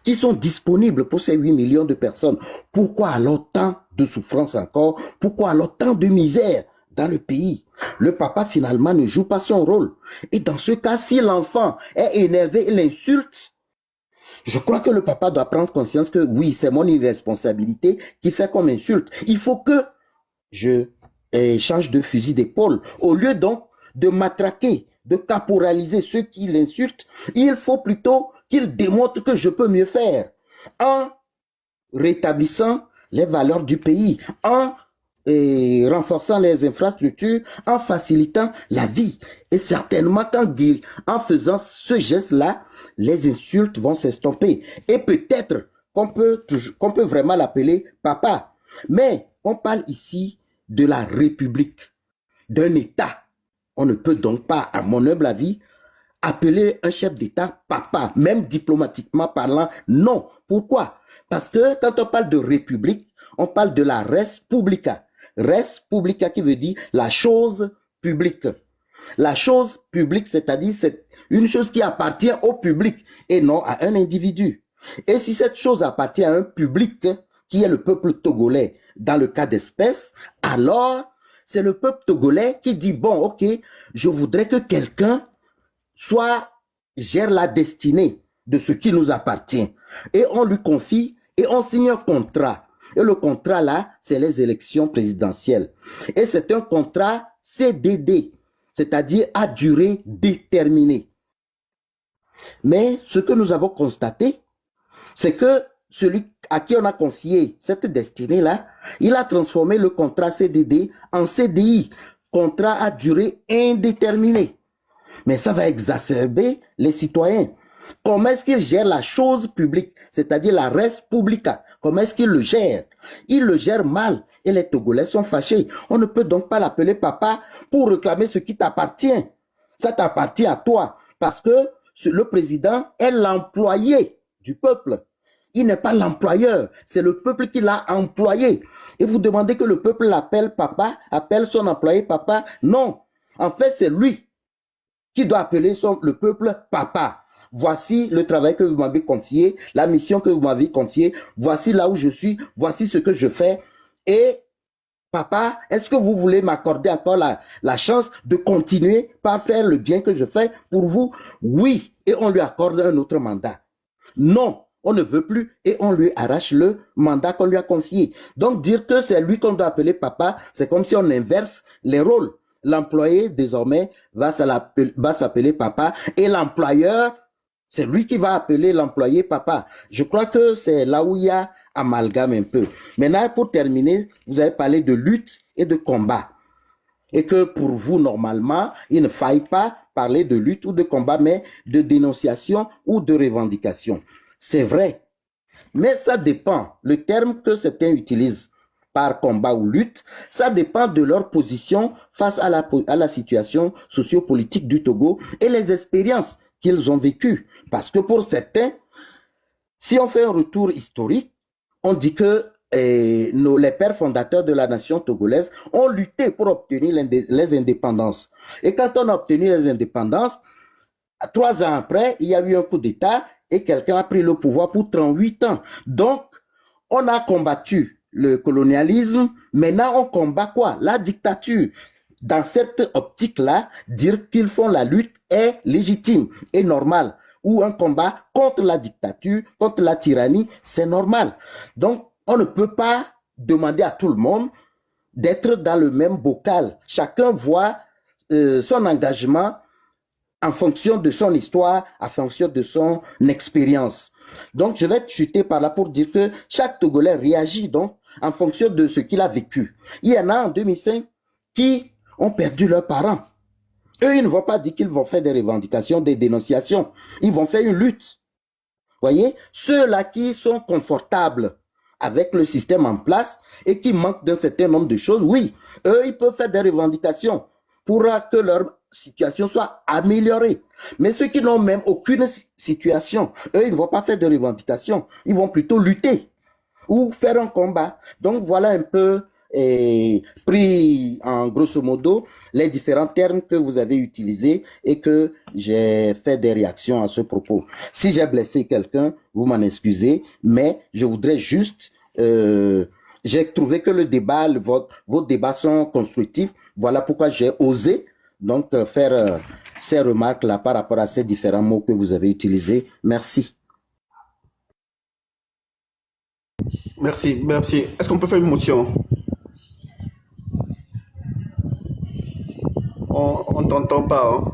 E: qui sont disponibles pour ces 8 millions de personnes. Pourquoi alors tant de souffrance encore? Pourquoi alors tant de misère dans le pays? Le papa finalement ne joue pas son rôle. Et dans ce cas, si l'enfant est énervé et l'insulte, je crois que le papa doit prendre conscience que oui, c'est mon irresponsabilité qui fait qu'on m'insulte. Il faut que je change de fusil d'épaule. Au lieu donc de matraquer, de caporaliser ceux qui l'insultent, il faut plutôt qu'il démontre que je peux mieux faire en rétablissant les valeurs du pays, en renforçant les infrastructures, en facilitant la vie. Et certainement en faisant ce geste-là, les insultes vont s'estomper. Et peut-être qu'on peut vraiment l'appeler papa. Mais on parle ici de la République, d'un État. On ne peut donc pas, à mon humble avis, appeler un chef d'État papa, même diplomatiquement parlant, non. Pourquoi? Parce que quand on parle de République, on parle de la res publica. Res publica qui veut dire la chose publique. La chose publique, c'est-à-dire c'est une chose qui appartient au public et non à un individu. Et si cette chose appartient à un public qui est le peuple togolais, dans le cas d'espèce, alors c'est le peuple togolais qui dit, bon, ok, je voudrais que quelqu'un gère la destinée de ce qui nous appartient. Et on lui confie et on signe un contrat. Et le contrat là, c'est les élections présidentielles. Et c'est un contrat CDD, c'est-à-dire à durée déterminée. Mais ce que nous avons constaté, c'est que celui à qui on a confié cette destinée-là, il a transformé le contrat CDD en CDI, contrat à durée indéterminée. Mais ça va exacerber les citoyens. Comment est-ce qu'ils gèrent la chose publique, c'est-à-dire la res publica? Comment est-ce qu'ils le gèrent? Ils le gèrent mal et les Togolais sont fâchés. On ne peut donc pas l'appeler papa pour réclamer ce qui t'appartient. Ça t'appartient à toi parce que le président est l'employé du peuple. Il n'est pas l'employeur, c'est le peuple qui l'a employé. Et vous demandez que le peuple l'appelle papa, appelle son employé papa? Non, en fait c'est lui qui doit appeler le peuple papa. Voici le travail que vous m'avez confié, la mission que vous m'avez confiée, voici là où je suis, voici ce que je fais. Et papa, est-ce que vous voulez m'accorder encore la chance de continuer par faire le bien que je fais pour vous? Oui, et on lui accorde un autre mandat. Non, on ne veut plus et on lui arrache le mandat qu'on lui a confié. Donc dire que c'est lui qu'on doit appeler papa, c'est comme si on inverse les rôles. L'employé désormais va s'appeler papa et l'employeur, c'est lui qui va appeler l'employé papa. Je crois que c'est là où il y a amalgame un peu. Maintenant, pour terminer, vous avez parlé de lutte et de combat. Et que pour vous, normalement, il ne faille pas parler de lutte ou de combat, mais de dénonciation ou de revendication. C'est vrai. Mais ça dépend. Le terme que certains utilisent par combat ou lutte, ça dépend de leur position face à la situation sociopolitique du Togo et les expériences qu'ils ont vécues. Parce que pour certains, si on fait un retour historique, on dit que les pères fondateurs de la nation togolaise ont lutté pour obtenir les indépendances. Et quand on a obtenu les indépendances, 3 ans après, il y a eu un coup d'État et quelqu'un a pris le pouvoir pour 38 ans. Donc, on a combattu le colonialisme, maintenant on combat quoi? La dictature. Dans cette optique-là, dire qu'ils font la lutte est légitime et normal. Ou un combat contre la dictature, contre la tyrannie, c'est normal. Donc, on ne peut pas demander à tout le monde d'être dans le même bocal. Chacun voit son engagement en fonction de son histoire, en fonction de son expérience. Donc, je vais chuter par là pour dire que chaque Togolais réagit donc en fonction de ce qu'il a vécu. Il y en a en 2005 qui ont perdu leurs parents. Eux, ils ne vont pas dire qu'ils vont faire des revendications, des dénonciations. Ils vont faire une lutte. Voyez, ceux-là qui sont confortables avec le système en place et qui manquent d'un certain nombre de choses, oui, eux, ils peuvent faire des revendications pour que leur situation soit améliorée. Mais ceux qui n'ont même aucune situation, eux, ils ne vont pas faire de revendications. Ils vont plutôt lutter ou faire un combat. Donc, voilà un peu pris en grosso modo les différents termes que vous avez utilisés et que j'ai fait des réactions à ce propos. Si j'ai blessé quelqu'un, vous m'en excusez, mais je voudrais juste... j'ai trouvé que le débat, vos débats sont constructifs. Voilà pourquoi j'ai osé donc faire ces remarques-là par rapport à ces différents mots que vous avez utilisés. Merci.
F: Merci, merci. Est-ce qu'on peut faire une motion? On t'entend pas, hein?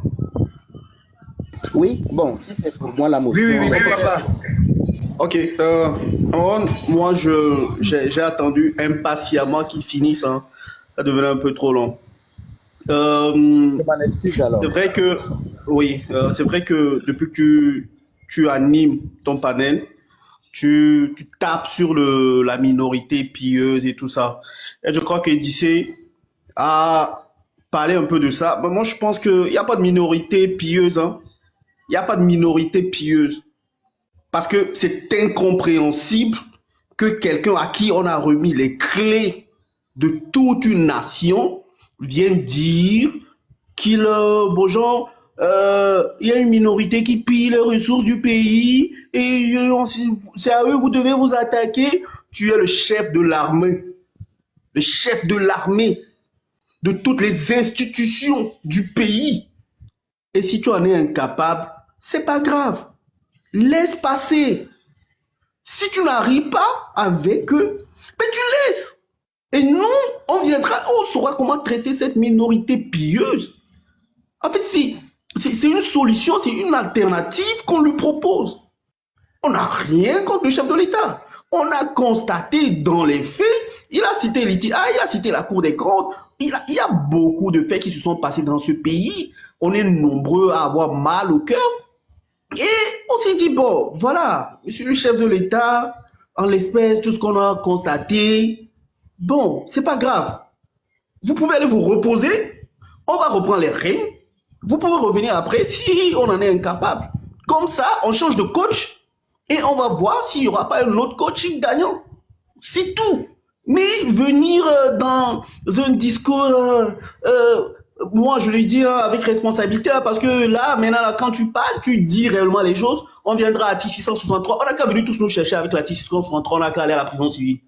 E: Oui, bon, si c'est pour moi la motion.
A: Oui, papa.
F: Ok, moi j'ai attendu impatiemment qu'il finisse, hein. Ça devenait un peu trop long.
E: Je m'en excuse alors.
F: C'est vrai que, oui, c'est vrai que depuis que tu animes ton panel, tu tapes sur la minorité pieuse et tout ça. Et je crois qu'Edissé a parlé un peu de ça. Mais moi, je pense qu'il n'y a pas de minorité pieuse, hein. Il n'y a pas de minorité pieuse. Parce que c'est incompréhensible que quelqu'un à qui on a remis les clés de toute une nation vienne dire qu'il, bon genre, il y a une minorité qui pille les ressources du pays et c'est à eux que vous devez vous attaquer. Tu es le chef de l'armée. Le chef de l'armée, de toutes les institutions du pays. Et si tu en es incapable, c'est pas grave. Laisse passer. Si tu n'arrives pas avec eux, mais tu laisses. Et nous, on viendra, on saura comment traiter cette minorité pieuse. En fait, c'est une solution, c'est une alternative qu'on lui propose. On n'a rien contre le chef de l'État. On a constaté dans les faits, il a cité il a cité la Cour des comptes, il y a beaucoup de faits qui se sont passés dans ce pays. On est nombreux à avoir mal au cœur. Et on s'est dit, bon, voilà, monsieur le chef de l'État, en l'espèce, tout ce qu'on a constaté, bon, c'est pas grave. Vous pouvez aller vous reposer, on va reprendre les règnes, vous pouvez revenir après si on en est incapable. Comme ça, on change de coach et on va voir s'il n'y aura pas un autre coach gagnant. C'est tout. Mais venir dans un discours... moi, je le dis avec responsabilité, parce que là, maintenant, là, quand tu parles, tu dis réellement les choses. On viendra à T663. On n'a qu'à venir tous nous chercher avec la T663. On n'a qu'à aller à la prison civile.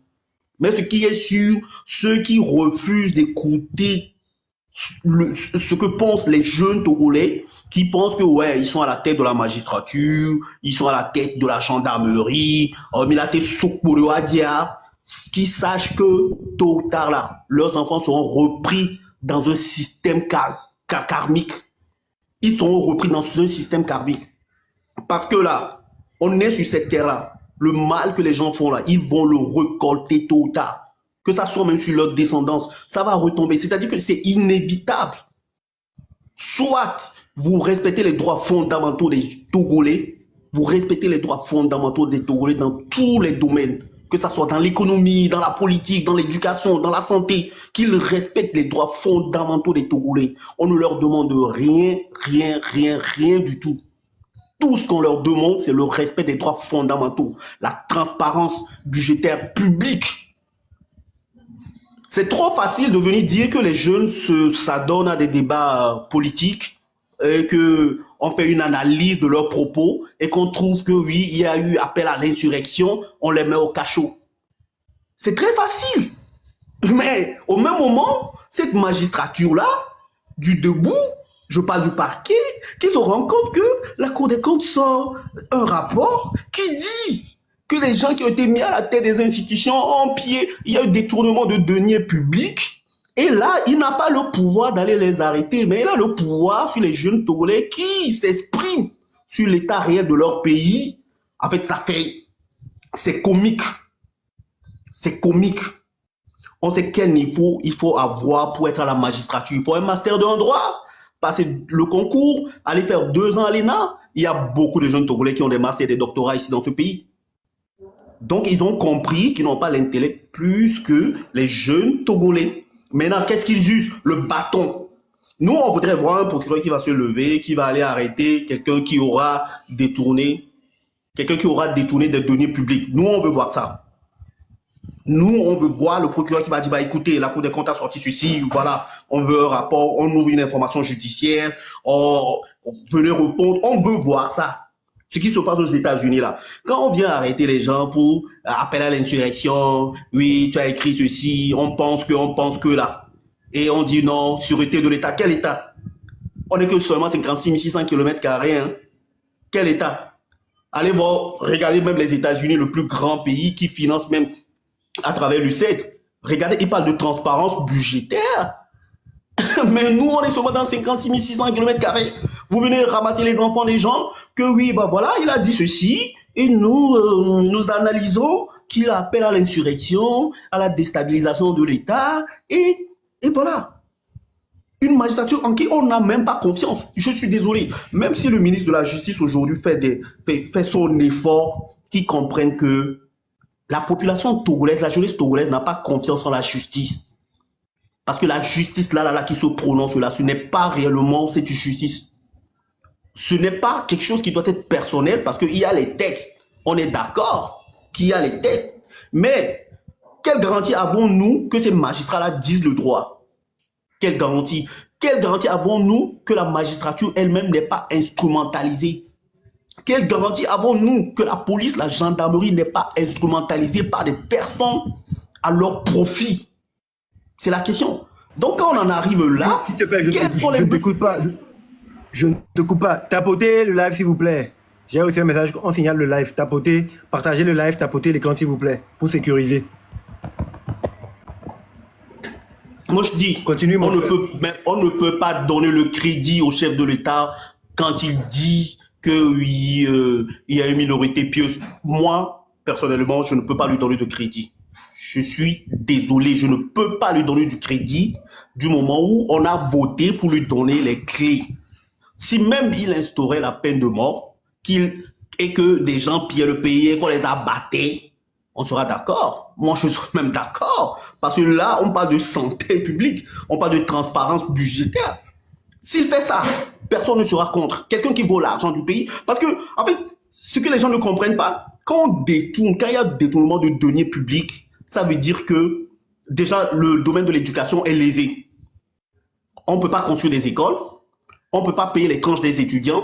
F: Mais ce qui est sûr, ceux qui refusent d'écouter ce que pensent les jeunes Togolais, qui pensent que, ouais, ils sont à la tête de la magistrature, ils sont à la tête de la gendarmerie, mais là, t'es Sokoro Adia, qui sachent que, tôt ou tard, là, leurs enfants seront repris dans un système karmique. Ils seront repris dans un système karmique. Parce que là, on est sur cette terre-là. Le mal que les gens font là, ils vont le récolter tôt ou tard. Que ça soit même sur leur descendance, ça va retomber. C'est-à-dire que c'est inévitable. Soit vous respectez les droits fondamentaux des Togolais, vous respectez les droits fondamentaux des Togolais dans tous les domaines. Que ça soit dans l'économie, dans la politique, dans l'éducation, dans la santé, qu'ils respectent les droits fondamentaux des Togolais. On ne leur demande rien, rien du tout. Tout ce qu'on leur demande, c'est le respect des droits fondamentaux, la transparence budgétaire publique. C'est trop facile de venir dire que les jeunes s'adonnent à des débats politiques et que on fait une analyse de leurs propos et qu'on trouve que oui, il y a eu appel à l'insurrection, on les met au cachot. C'est très facile. Mais au même moment, cette magistrature-là, du debout, je parle du parquet, qui se rend compte que la Cour des comptes sort un rapport qui dit que les gens qui ont été mis à la tête des institutions ont pied, il y a eu détournement de deniers publics. Et là, il n'a pas le pouvoir d'aller les arrêter, mais il a le pouvoir sur les jeunes Togolais qui s'expriment sur l'état réel de leur pays. En fait, c'est comique. C'est comique. On sait quel niveau il faut avoir pour être à la magistrature. Pour un master de droit, passer le concours, aller faire 2 ans à l'ENA, il y a beaucoup de jeunes Togolais qui ont des masters et des doctorats ici dans ce pays. Donc, ils ont compris qu'ils n'ont pas l'intellect plus que les jeunes Togolais. Maintenant, qu'est-ce qu'ils usent? Le bâton. Nous, on voudrait voir un procureur qui va se lever, qui va aller arrêter quelqu'un qui aura détourné des deniers publics. Nous, on veut voir ça. Nous, on veut voir le procureur qui va dire, bah, écoutez, la Cour des comptes a sorti ceci, voilà, on veut un rapport, on ouvre une information judiciaire, venez répondre, on veut voir ça. Ce qui se passe aux États-Unis là. Quand on vient arrêter les gens pour appeler à l'insurrection, oui, tu as écrit ceci, on pense que là. Et on dit non, sûreté de l'État. Quel État? On n'est que seulement 56 600 km². Hein. Quel État? Allez voir, regardez même les États-Unis, le plus grand pays qui finance même à travers l'USAID. Regardez, ils parlent de transparence budgétaire. Mais nous, on est seulement dans 56 600 km². Vous venez ramasser les enfants des gens, que oui, bah voilà, il a dit ceci, et nous analysons qu'il appelle à l'insurrection, à la déstabilisation de l'État, et voilà. Une magistrature en qui on n'a même pas confiance. Je suis désolé. Même si le ministre de la Justice aujourd'hui fait son effort, qu'ils comprennent que la population togolaise, la jeunesse togolaise n'a pas confiance en la justice. Parce que la justice là qui se prononce là, ce n'est pas réellement cette justice. Ce n'est pas quelque chose qui doit être personnel parce qu'il y a les textes. On est d'accord qu'il y a les textes. Mais quelle garantie avons-nous que ces magistrats-là disent le droit? Quelle garantie? Quelle garantie avons-nous que la magistrature elle-même n'est pas instrumentalisée? Quelle garantie avons-nous que la police, la gendarmerie n'est pas instrumentalisée par des personnes à leur profit? C'est la question. Donc quand on en arrive là,
A: s'il te plaît, je
F: quels
A: ne t'écoute pas. Je ne te coupe pas. Tapotez le live, s'il vous plaît. J'ai reçu un message, on signale le live. Tapotez, partagez le live, tapotez l'écran, s'il vous plaît, pour sécuriser.
F: Moi, je dis,
A: continue,
F: on ne peut pas donner le crédit au chef de l'État quand il dit que oui, il y a une minorité pieuse. Moi, personnellement, je ne peux pas lui donner de crédit. Je suis désolé, je ne peux pas lui donner du crédit du moment où on a voté pour lui donner les clés. Si même il instaurait la peine de mort, et que des gens pillaient le pays et qu'on les a battés, on sera d'accord. Moi, je serais même d'accord. Parce que là, on parle de santé publique, on parle de transparence budgétaire. S'il fait ça, personne ne sera contre. Quelqu'un qui vaut l'argent du pays. Parce que, en fait, ce que les gens ne comprennent pas, quand on détourne, quand il y a détournement de deniers publics, ça veut dire que déjà le domaine de l'éducation est lésé. On ne peut pas construire des écoles, on ne peut pas payer les tranches des étudiants,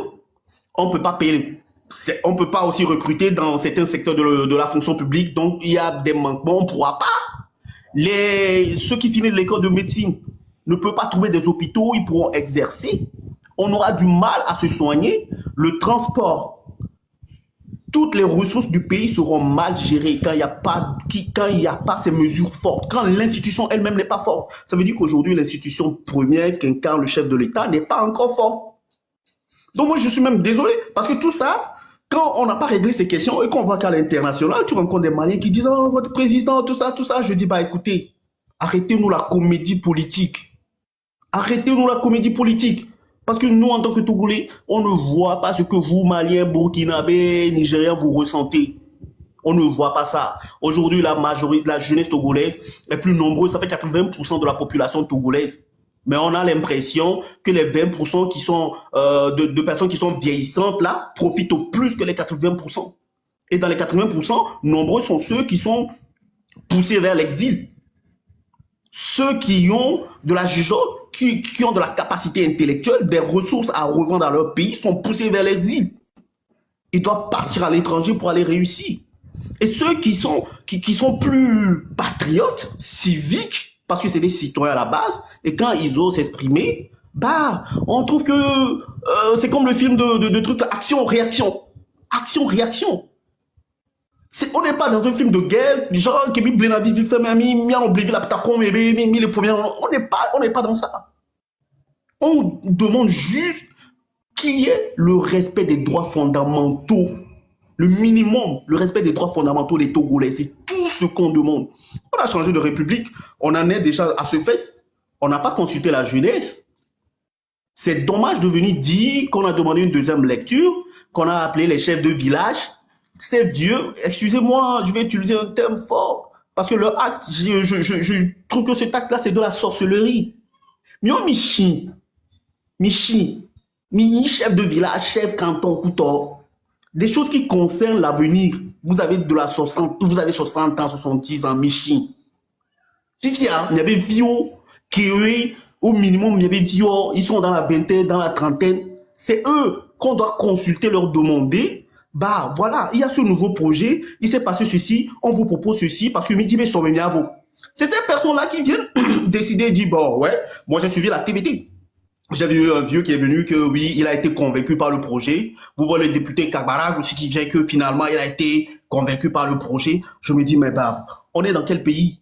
F: on ne peut pas payer, on peut pas aussi recruter dans certains secteurs de la fonction publique, donc il y a des manquements, on ne pourra pas. Ceux qui finissent l'école de médecine ne peuvent pas trouver des hôpitaux, ils pourront exercer. On aura du mal à se soigner. Le transport, toutes les ressources du pays seront mal gérées quand il n'y a pas ces mesures fortes, quand l'institution elle-même n'est pas forte. Ça veut dire qu'aujourd'hui, l'institution première qu'incarne le chef de l'État n'est pas encore forte. Donc moi, je suis même désolé, parce que tout ça, quand on n'a pas réglé ces questions et qu'on voit qu'à l'international, tu rencontres des Maliens qui disent « Oh, votre président, tout ça », je dis « Bah écoutez, arrêtez-nous la comédie politique. Arrêtez-nous la comédie politique. » Parce que nous, en tant que Togolais, on ne voit pas ce que vous, Maliens, Burkinabés, Nigériens, vous ressentez. On ne voit pas ça. Aujourd'hui, la majorité de la jeunesse togolaise est plus nombreuse. Ça fait 80% de la population togolaise. Mais on a l'impression que les 20% qui sont, de personnes qui sont vieillissantes là profitent au plus que les 80%. Et dans les 80%, nombreux sont ceux qui sont poussés vers l'exil. Ceux qui ont de la jugeote, qui ont de la capacité intellectuelle, des ressources à revendre dans leur pays, sont poussés vers l'exil. Ils doivent partir à l'étranger pour aller réussir. Et ceux qui sont plus patriotes, civiques, parce que c'est des citoyens à la base, et quand ils osent s'exprimer, bah, on trouve que c'est comme le film de trucs action-réaction. Action-réaction. On n'est pas dans un film de guerre, genre qui mis la vie, fait mis en obligé la pataco, mis les premiers. On n'est pas dans ça. On demande juste qu'il y ait le respect des droits fondamentaux. Le minimum, le respect des droits fondamentaux des Togolais. C'est tout ce qu'on demande. On a changé de république. On en est déjà à ce fait. On n'a pas consulté la jeunesse. C'est dommage de venir dire qu'on a demandé une deuxième lecture, qu'on a appelé les chefs de village. C'est vieux. Excusez-moi, je vais utiliser un terme fort. Parce que le acte, je trouve que cet acte-là, c'est de la sorcellerie. Mio Michi, chef de village, chef canton, couteau. Des choses qui concernent l'avenir. Vous avez 60 ans, 70 ans, Michi. Il y avait Vio, Kéoué, au minimum, il y avait Vio, ils sont dans la vingtaine, dans la trentaine. C'est eux qu'on doit consulter, leur demander. Bah voilà, il y a ce nouveau projet, il s'est passé ceci, on vous propose ceci, parce que Mitibé sont venus à vous. C'est ces personnes-là qui viennent décider et dire, bon, ouais, moi j'ai suivi la TVT. J'ai vu un vieux qui est venu que oui, il a été convaincu par le projet. Vous voyez le député Kabarag aussi qui vient que finalement il a été convaincu par le projet. Je me dis, mais bah, on est dans quel pays?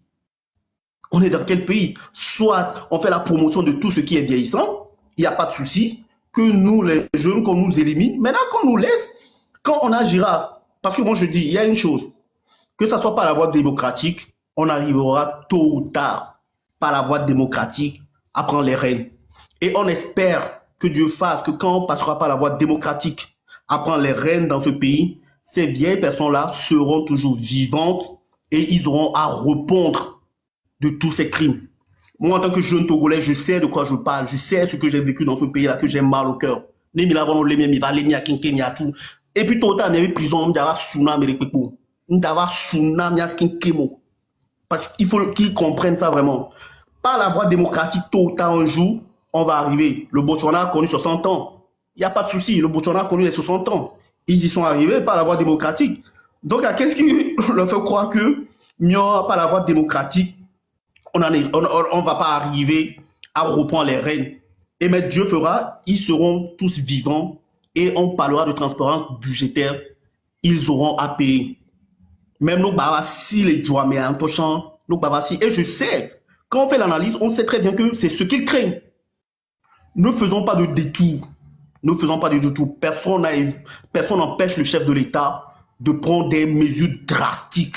F: On est dans quel pays? Soit on fait la promotion de tout ce qui est vieillissant, il n'y a pas de souci, que nous les jeunes, qu'on nous élimine. Maintenant qu'on nous laisse, quand on agira, parce que moi je dis, il y a une chose, que ça soit par la voie démocratique, on arrivera tôt ou tard, par la voie démocratique, à prendre les rênes. Et on espère que Dieu fasse que quand on passera par la voie démocratique à prendre les rênes dans ce pays, ces vieilles personnes-là seront toujours vivantes et ils auront à répondre de tous ces crimes. Moi, en tant que jeune Togolais, je sais de quoi je parle. Je sais ce que j'ai vécu dans ce pays-là, que j'ai mal au cœur. Et puis, tout le temps, il y avait prison, il y avait tsunami, parce qu'il faut qu'ils comprennent ça vraiment. Par la voie démocratique, tôt ou tard, un jour, on va arriver. Le Botswana a connu 60 ans. Il n'y a pas de souci. Le Botswana a connu les 60 ans. Ils y sont arrivés par la voie démocratique. Donc, qu'est-ce qui leur fait croire que, par la voie démocratique, on ne va pas arriver à reprendre les rênes. Et mais Dieu fera, ils seront tous vivants et on parlera de transparence budgétaire. Ils auront à payer. Même nos babassi, les Djouamé, nos babassi. Et je sais, quand on fait l'analyse, on sait très bien que c'est ce qu'ils craignent. Ne faisons pas de détour. Ne faisons pas de détour. Personne n'empêche le chef de l'État de prendre des mesures drastiques.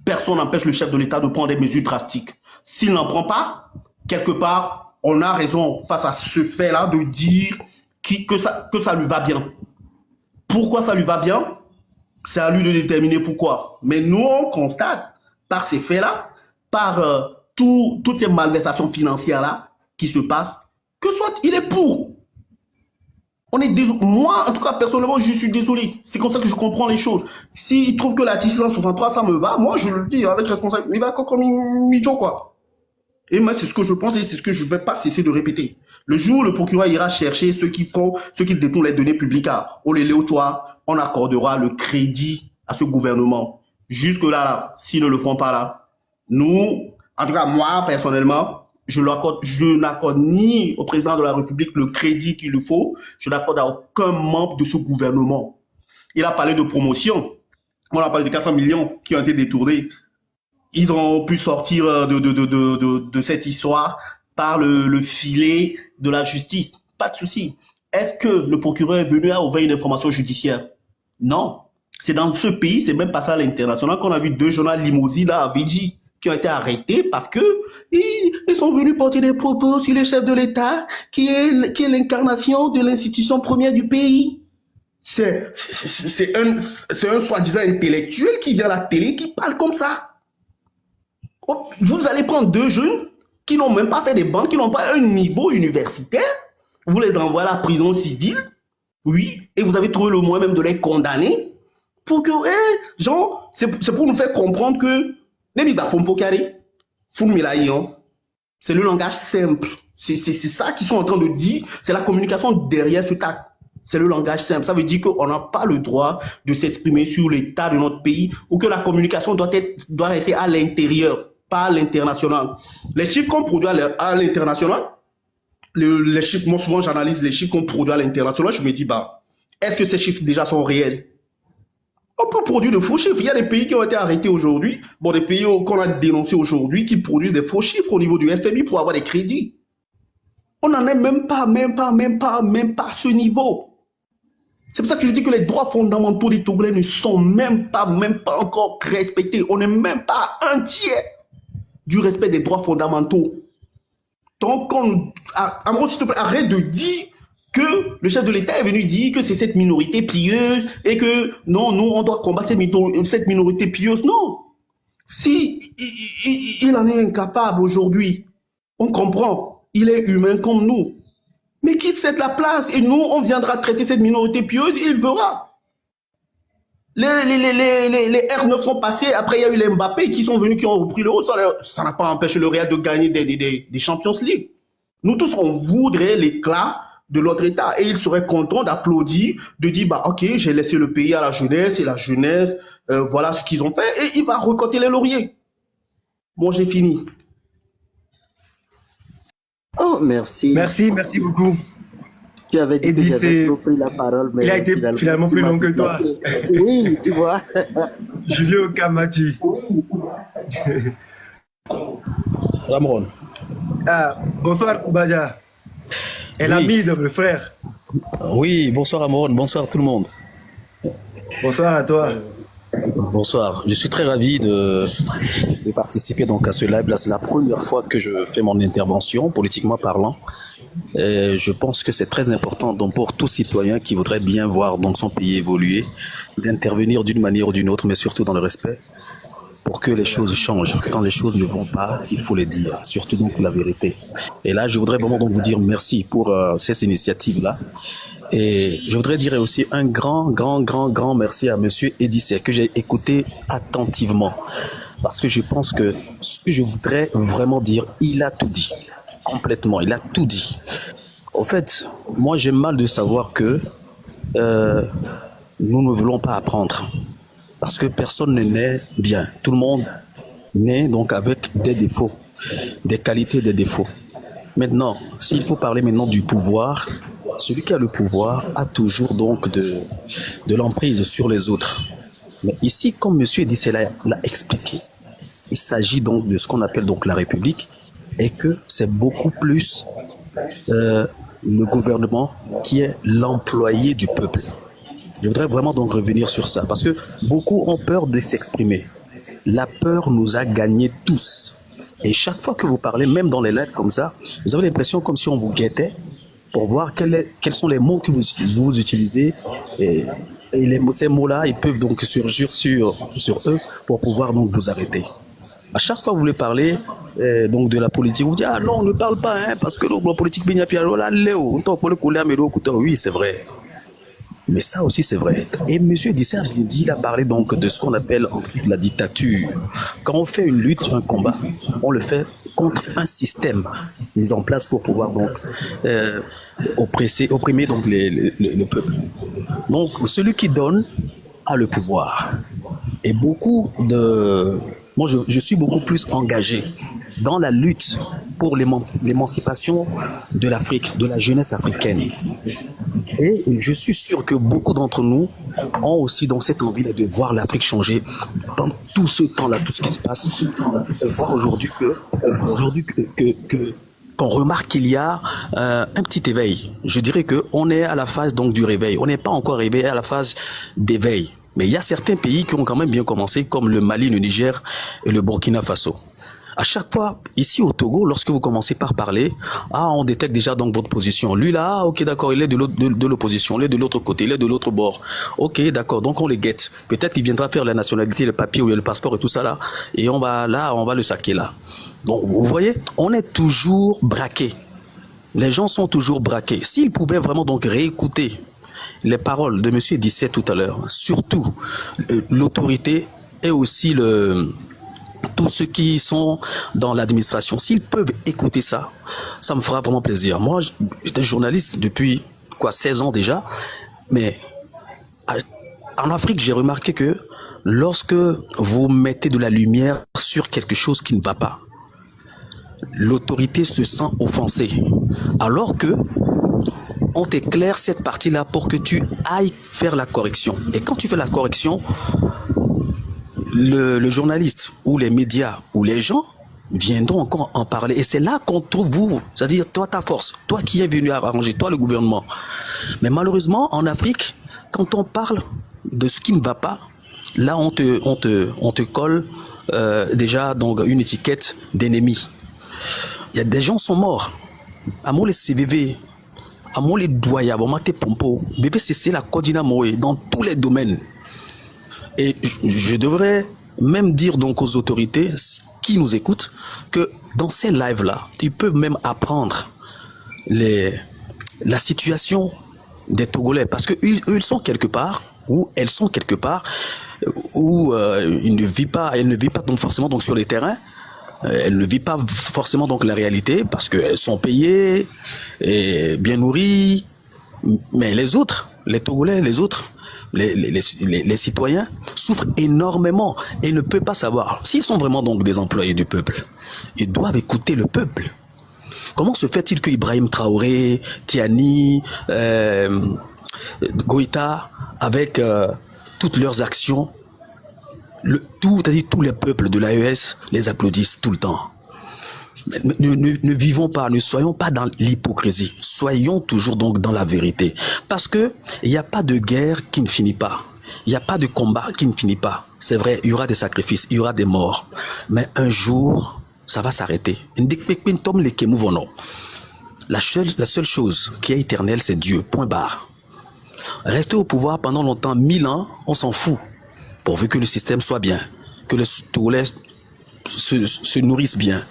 F: Personne n'empêche le chef de l'État de prendre des mesures drastiques. S'il n'en prend pas, quelque part, on a raison face à ce fait-là de dire que ça lui va bien. Pourquoi ça lui va bien? C'est à lui de déterminer pourquoi. Mais nous, on constate par ces faits-là, par toutes ces malversations financières-là qui se passent, que soit il est pour. On est moi, en tout cas, personnellement, je suis désolé. C'est comme ça que je comprends les choses. S'il trouve que la 663, ça me va, moi, je le dis avec responsabilité. Il va comme Midjo, quoi. Et moi, c'est ce que je pense et c'est ce que je ne vais pas cesser de répéter. Le jour où le procureur ira chercher ceux qui détournent les données publiques à Olele-Ochoa, on accordera le crédit à ce gouvernement. Jusque-là, s'ils ne le font pas là, nous, en tout cas, moi, personnellement, je n'accorde ni au président de la République le crédit qu'il lui faut, je n'accorde à aucun membre de ce gouvernement. Il a parlé de promotion. On a parlé de 400 millions qui ont été détournés. Ils ont pu sortir de cette histoire par le filet de la justice. Pas de souci. Est-ce que le procureur est venu à ouvrir une information judiciaire? Non. C'est dans ce pays, c'est même passé à l'international qu'on a vu 2 journalistes limousines à Abidjan qui ont été arrêtés parce que ils sont venus porter des propos sur le chef de l'État qui est l'incarnation de l'institution première du pays. C'est un soi-disant intellectuel qui vient à la télé qui parle comme ça. Vous allez prendre 2 jeunes qui n'ont même pas fait des banques, qui n'ont pas un niveau universitaire, vous les envoyez à la prison civile, oui, et vous avez trouvé le moyen même de les condamner pour que, genre, c'est pour nous faire comprendre que c'est le langage simple. C'est ça qu'ils sont en train de dire. C'est la communication derrière ce acte. C'est le langage simple. Ça veut dire qu'on n'a pas le droit de s'exprimer sur l'état de notre pays ou que la communication doit rester à l'intérieur, pas à l'international. Les chiffres qu'on produit à l'international, les chiffres, moi souvent j'analyse les chiffres qu'on produit à l'international, je me dis, bah, est-ce que ces chiffres déjà sont réels? On peut produire de faux chiffres. Il y a des pays qui ont été arrêtés aujourd'hui, bon, des pays qu'on a dénoncés aujourd'hui qui produisent des faux chiffres au niveau du FMI pour avoir des crédits. On n'en est même pas à ce niveau. C'est pour ça que je dis que les droits fondamentaux des Togolais ne sont même pas encore respectés. On n'est même pas à un tiers du respect des droits fondamentaux. Donc, Amro, s'il te plaît, arrête de dire que le chef de l'État est venu dire que c'est cette minorité pieuse et que non, nous, on doit combattre cette minorité pieuse. Non. Si il en est incapable aujourd'hui, on comprend. Il est humain comme nous. Mais qui cède la place et nous, on viendra traiter cette minorité pieuse, il verra. Les R9 sont passés, après il y a eu les Mbappé qui sont venus, qui ont repris le haut. Ça n'a pas empêché le Real de gagner des Champions League. Nous tous, on voudrait l'éclat de l'autre État et il serait content d'applaudir, de dire, bah ok, j'ai laissé le pays à la jeunesse et la jeunesse, voilà ce qu'ils ont fait et il va recoter les lauriers. Bon, j'ai fini.
E: Oh, merci.
A: Merci beaucoup.
E: Tu avais dit que j'avais trop pris la parole, mais
A: il a été finalement plus long que toi.
E: Oui, tu vois.
A: Julio Kamati.
G: Ramon.
A: Ah, bonsoir Koubadia. Et l'ami de mon frère.
G: Oui, bonsoir Amron, bonsoir tout le monde.
A: Bonsoir à toi.
G: Bonsoir, je suis très ravi de participer donc à ce live. Là, c'est la première fois que je fais mon intervention, politiquement parlant. Et je pense que c'est très important donc, pour tout citoyen qui voudrait bien voir donc, son pays évoluer, d'intervenir d'une manière ou d'une autre, mais surtout dans le respect, pour que les choses changent. Quand les choses ne vont pas, il faut les dire, surtout donc la vérité. Et là, je voudrais vraiment donc vous dire merci pour ces initiatives-là. Et je voudrais dire aussi un grand merci à Monsieur Edissé, que j'ai écouté attentivement. Parce que je pense que ce que je voudrais vraiment dire, il a tout dit. Complètement, il a tout dit. En fait, moi j'ai mal de savoir que nous ne voulons pas apprendre. Parce que personne ne naît bien. Tout le monde naît donc avec des défauts, des qualités, des défauts. Maintenant, s'il faut parler maintenant du pouvoir, celui qui a le pouvoir a toujours donc de l'emprise sur les autres. Mais ici, comme M. Edissé l'a expliqué, il s'agit donc de ce qu'on appelle donc la République et que c'est beaucoup plus le gouvernement qui est l'employé du peuple. Je voudrais vraiment donc revenir sur ça parce que beaucoup ont peur de s'exprimer. La peur nous a gagnés tous. Et chaque fois que vous parlez, même dans les lettres comme ça, vous avez l'impression comme si on vous guettait pour voir quels sont les mots que vous utilisez. Et ces mots-là, ils peuvent donc surgir sur eux pour pouvoir donc vous arrêter. À chaque fois que vous voulez parler donc de la politique, vous dites ah non, on ne parle pas hein, parce que la politique oui, c'est vrai. Mais ça aussi, c'est vrai. Et M. Edissé a bien dit, il a parlé donc de ce qu'on appelle en fait la dictature. Quand on fait une lutte, un combat, on le fait contre un système mis en place pour pouvoir donc opprimer donc le peuple. Donc, celui qui donne a le pouvoir. Et moi, je suis beaucoup plus engagé dans la lutte pour l'émancipation de l'Afrique, de la jeunesse africaine. Et je suis sûr que beaucoup d'entre nous ont aussi donc cette envie de voir l'Afrique changer dans tout ce temps-là, tout ce qui se passe. Voir aujourd'hui qu'on remarque qu'il y a un petit éveil. Je dirais qu'on est à la phase donc du réveil. On n'est pas encore arrivé à la phase d'éveil. Mais il y a certains pays qui ont quand même bien commencé, comme le Mali, le Niger et le Burkina Faso. À chaque fois, ici au Togo, lorsque vous commencez par parler, on détecte déjà donc votre position. Lui là, ok d'accord, il est de l'opposition, il est de l'autre côté, il est de l'autre bord. Ok d'accord, donc on les guette. Peut-être qu'il viendra faire la nationalité, le papier ou le passeport et tout ça là, et on va le saquer là. Donc vous voyez, on est toujours braqué. Les gens sont toujours braqués. S'ils pouvaient vraiment donc réécouter les paroles de M. Edissé tout à l'heure, surtout l'autorité et aussi tous ceux qui sont dans l'administration, s'ils peuvent écouter ça, ça me fera vraiment plaisir. Moi, j'étais journaliste depuis 16 ans déjà, mais en Afrique, j'ai remarqué que lorsque vous mettez de la lumière sur quelque chose qui ne va pas, l'autorité se sent offensée, alors que on t'éclaire cette partie-là pour que tu ailles faire la correction. Et quand tu fais la correction, le journaliste ou les médias ou les gens viendront encore en parler. Et c'est là qu'on trouve vous, c'est-à-dire toi ta force, toi qui es venu arranger, toi le gouvernement. Mais malheureusement, en Afrique, quand on parle de ce qui ne va pas, là on te colle déjà donc une étiquette d'ennemi. Il y a des gens qui sont morts. Amour les CVV, amour les doyas, bomate pompo, bébé c'est la coordina moé dans tous les domaines. Et je devrais même dire donc aux autorités qui nous écoutent que dans ces lives-là, ils peuvent même apprendre la situation des Togolais parce qu'ils sont quelque part, ou elles sont quelque part, où elles ne vivent pas donc forcément donc sur les terrains. Elles ne vivent pas forcément donc la réalité parce qu'elles sont payées et bien nourries. Mais les autres, les Togolais, les autres, les citoyens souffrent énormément et ne peuvent pas savoir. S'ils sont vraiment donc des employés du peuple, ils doivent écouter le peuple. Comment se fait-il que Ibrahim Traoré, Tiani, Goïta, avec toutes leurs actions, c'est-à-dire tous les peuples de l'AES les applaudissent tout le temps. Ne vivons pas, ne soyons pas dans l'hypocrisie. Soyons toujours donc dans la vérité. Parce que il n'y a pas de guerre qui ne finit pas. Il n'y a pas de combat qui ne finit pas. C'est vrai, il y aura des sacrifices, il y aura des morts. Mais un jour, ça va s'arrêter. La seule chose qui est éternelle, c'est Dieu. Point barre. Rester au pouvoir pendant longtemps, 1000 ans, on s'en fout. Pourvu que le système soit bien, que les Togolais se nourrissent bien,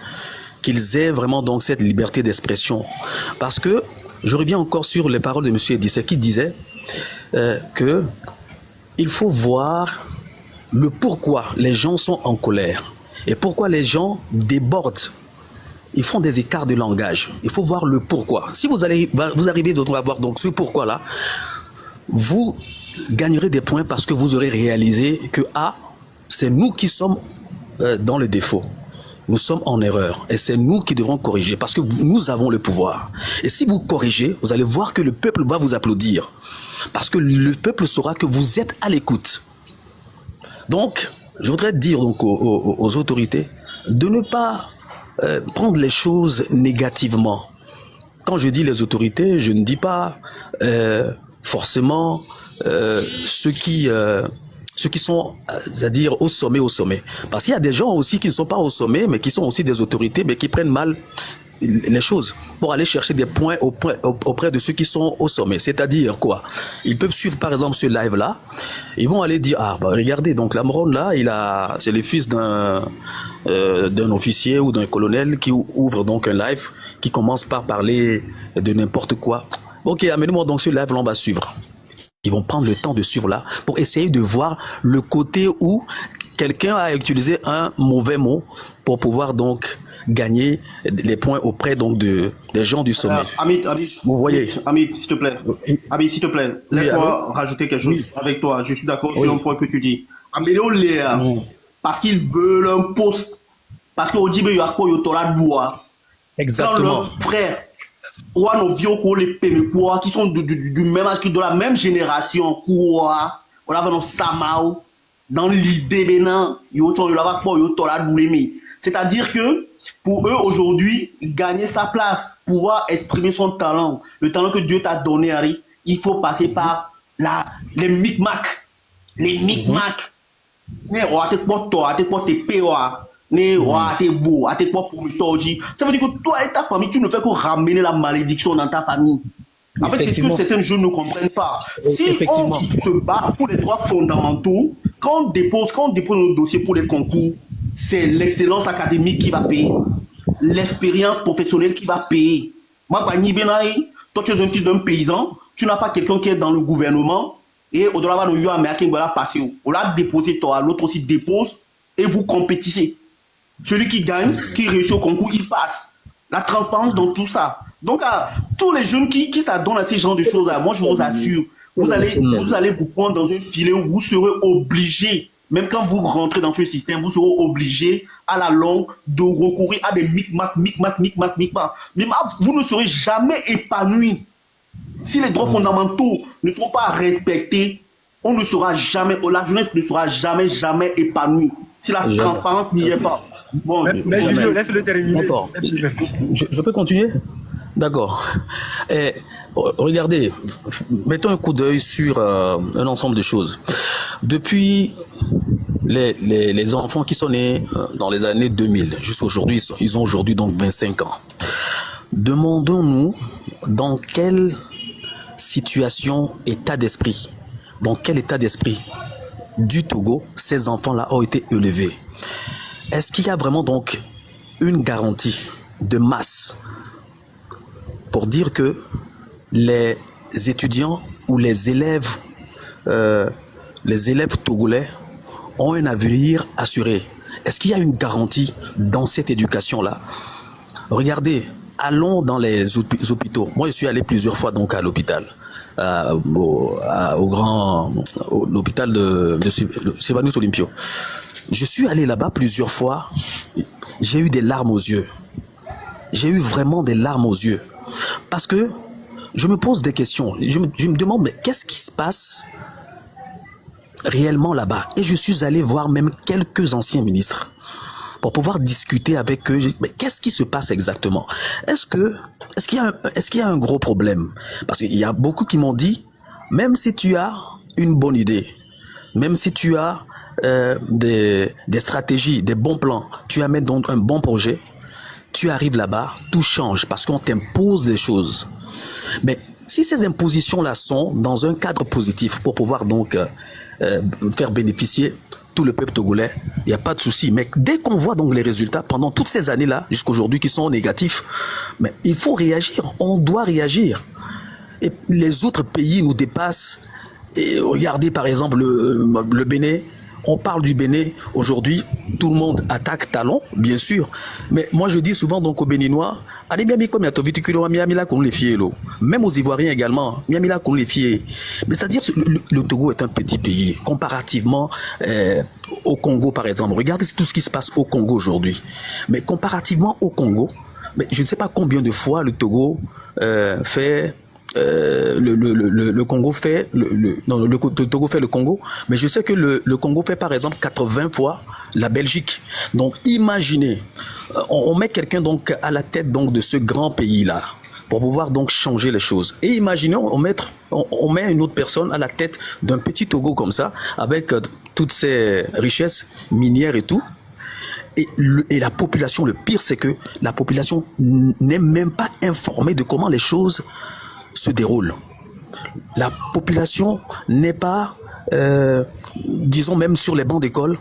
G: qu'ils aient vraiment donc cette liberté d'expression. Parce que je reviens encore sur les paroles de M. Edissé qui disait que il faut voir le pourquoi les gens sont en colère et pourquoi les gens débordent. Ils font des écarts de langage. Il faut voir le pourquoi. Si vous arrivez à voir donc ce pourquoi-là, vous gagnerez des points parce que vous aurez réalisé que c'est nous qui sommes dans le défaut. Nous sommes en erreur et c'est nous qui devrons corriger parce que nous avons le pouvoir. Et si vous corrigez, vous allez voir que le peuple va vous applaudir parce que le peuple saura que vous êtes à l'écoute. Donc, je voudrais dire donc aux autorités de ne pas prendre les choses négativement. Quand je dis les autorités, je ne dis pas forcément ceux qui sont, c'est-à-dire au sommet. Parce qu'il y a des gens aussi qui ne sont pas au sommet, mais qui sont aussi des autorités, mais qui prennent mal les choses pour aller chercher des points auprès de ceux qui sont au sommet. C'est-à-dire quoi? Ils peuvent suivre par exemple ce live-là, ils vont aller dire regardez, donc Lamron là, c'est le fils d'un officier ou d'un colonel qui ouvre donc un live qui commence par parler de n'importe quoi. Ok, amenez-moi donc ce live, là on va suivre. Ils vont prendre le temps de suivre là pour essayer de voir le côté où quelqu'un a utilisé un mauvais mot pour pouvoir donc gagner les points auprès donc des gens du sommet.
F: Amit,
G: vous voyez.
F: Amit, s'il te plaît. Amit, s'il te plaît, laisse-moi rajouter quelque chose avec toi. Je suis d'accord sur un point que tu dis. Améliore Léa, parce qu'ils veulent un poste. Parce qu'au début, il y a quoi, il y a loi.
G: Exactement.
F: Quand leurs frères, ou nos vieux qui sont du même âge, de la même génération, quoi, on a dans Samao, dans l'idée maintenant, c'est-à-dire que pour eux aujourd'hui, gagner sa place, pouvoir exprimer son talent, le talent que Dieu t'a donné, Harry, il faut passer par les micmacs. Les micmacs. Ça veut dire que toi et ta famille, tu ne fais que ramener la malédiction dans ta famille. En fait, c'est ce que certains jeunes ne comprennent pas. Si on se bat pour les droits fondamentaux, quand on dépose nos dossiers pour les concours, c'est l'excellence académique qui va payer, l'expérience professionnelle qui va payer. Toi, tu es un fils d'un paysan, tu n'as pas quelqu'un qui est dans le gouvernement, et au-delà de nous, on l'a déposé, toi, l'autre aussi dépose, et vous compétissez. Celui qui gagne, qui réussit au concours, il passe. La transparence dans tout ça. Donc, tous les jeunes qui s'adonnent à ces genres de choses-là, moi, je vous assure, vous allez vous prendre dans un filet où vous serez obligé, même quand vous rentrez dans ce système, vous serez obligé, à la longue, de recourir à des micmacs. Vous ne serez jamais épanoui. Si les droits fondamentaux ne sont pas respectés, on ne sera jamais, la jeunesse ne sera jamais épanouie. Si la transparence n'y est pas. Bon,
A: mais Julio, laisse-le terminer.
G: D'accord. Je peux continuer? D'accord. Regardez, mettons un coup d'œil sur un ensemble de choses. Depuis les enfants qui sont nés dans les années 2000, jusqu'à aujourd'hui, ils ont aujourd'hui donc 25 ans. Demandons-nous dans quelle situation, état d'esprit, dans quel état d'esprit du Togo ces enfants-là ont été élevés. Est-ce qu'il y a vraiment donc une garantie de masse pour dire que les étudiants ou les élèves togolais ont un avenir assuré? Est-ce qu'il y a une garantie dans cette éducation-là? Regardez, allons dans les hôpitaux. Moi, je suis allé plusieurs fois donc à l'hôpital, l'hôpital de Sylvanus Olympio. Je suis allé là-bas plusieurs fois. J'ai eu des larmes aux yeux. J'ai eu vraiment des larmes aux yeux. Parce que je me pose des questions. Je me demande, mais qu'est-ce qui se passe réellement là-bas? Et je suis allé voir même quelques anciens ministres pour pouvoir discuter avec eux. Mais qu'est-ce qui se passe exactement? Est-ce qu'il y a un gros problème? Parce qu'il y a beaucoup qui m'ont dit, même si tu as une bonne idée, même si tu as des stratégies, des bons plans, tu amènes donc un bon projet, tu arrives là-bas, tout change parce qu'on t'impose des choses. Mais si ces impositions-là sont dans un cadre positif pour pouvoir donc faire bénéficier tout le peuple togolais, il n'y a pas de souci. Mais dès qu'on voit donc les résultats pendant toutes ces années-là, jusqu'à aujourd'hui, qui sont négatifs, mais il faut réagir, on doit réagir. Et les autres pays nous dépassent. Et regardez par exemple le Bénin. On parle du Bénin aujourd'hui, tout le monde attaque Talon, bien sûr. Mais moi je dis souvent donc aux Béninois, même aux Ivoiriens également, mais c'est-à-dire que le Togo est un petit pays comparativement au Congo par exemple. Regardez tout ce qui se passe au Congo aujourd'hui. Mais comparativement au Congo, mais je ne sais pas combien de fois le Togo fait... le Congo fait le Togo fait le Congo, mais je sais que le Congo fait par exemple 80 fois la Belgique. Donc imaginez, on met quelqu'un donc à la tête donc de ce grand pays là pour pouvoir donc changer les choses. Et imaginez on met une autre personne à la tête d'un petit Togo comme ça avec toutes ces richesses minières et tout. Et la population, le pire c'est que la population n'est même pas informée de comment les choses se déroule. La population n'est pas, disons même sur les bancs d'école,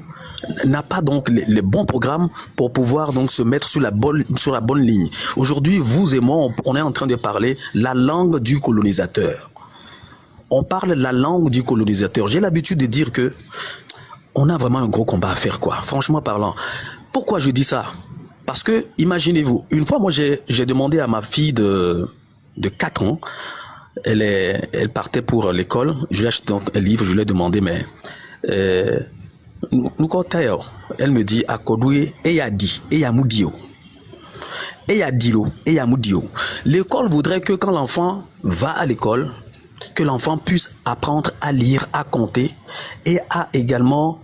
G: n'a pas donc les bons programmes pour pouvoir donc se mettre sur la bonne ligne. Aujourd'hui, vous et moi, on est en train de parler la langue du colonisateur. On parle la langue du colonisateur. J'ai l'habitude de dire que on a vraiment un gros combat à faire, quoi. Franchement parlant. Pourquoi je dis ça? Parce que, imaginez-vous, une fois, moi, j'ai demandé à ma fille de 4 ans, elle partait pour l'école, je lui ai acheté un livre, je lui ai demandé, mais nous elle me dit Akodoué et Yadi et Yamoudio. Et Yadilo et Yamoudio. L'école voudrait que quand l'enfant va à l'école, que l'enfant puisse apprendre à lire, à compter et à également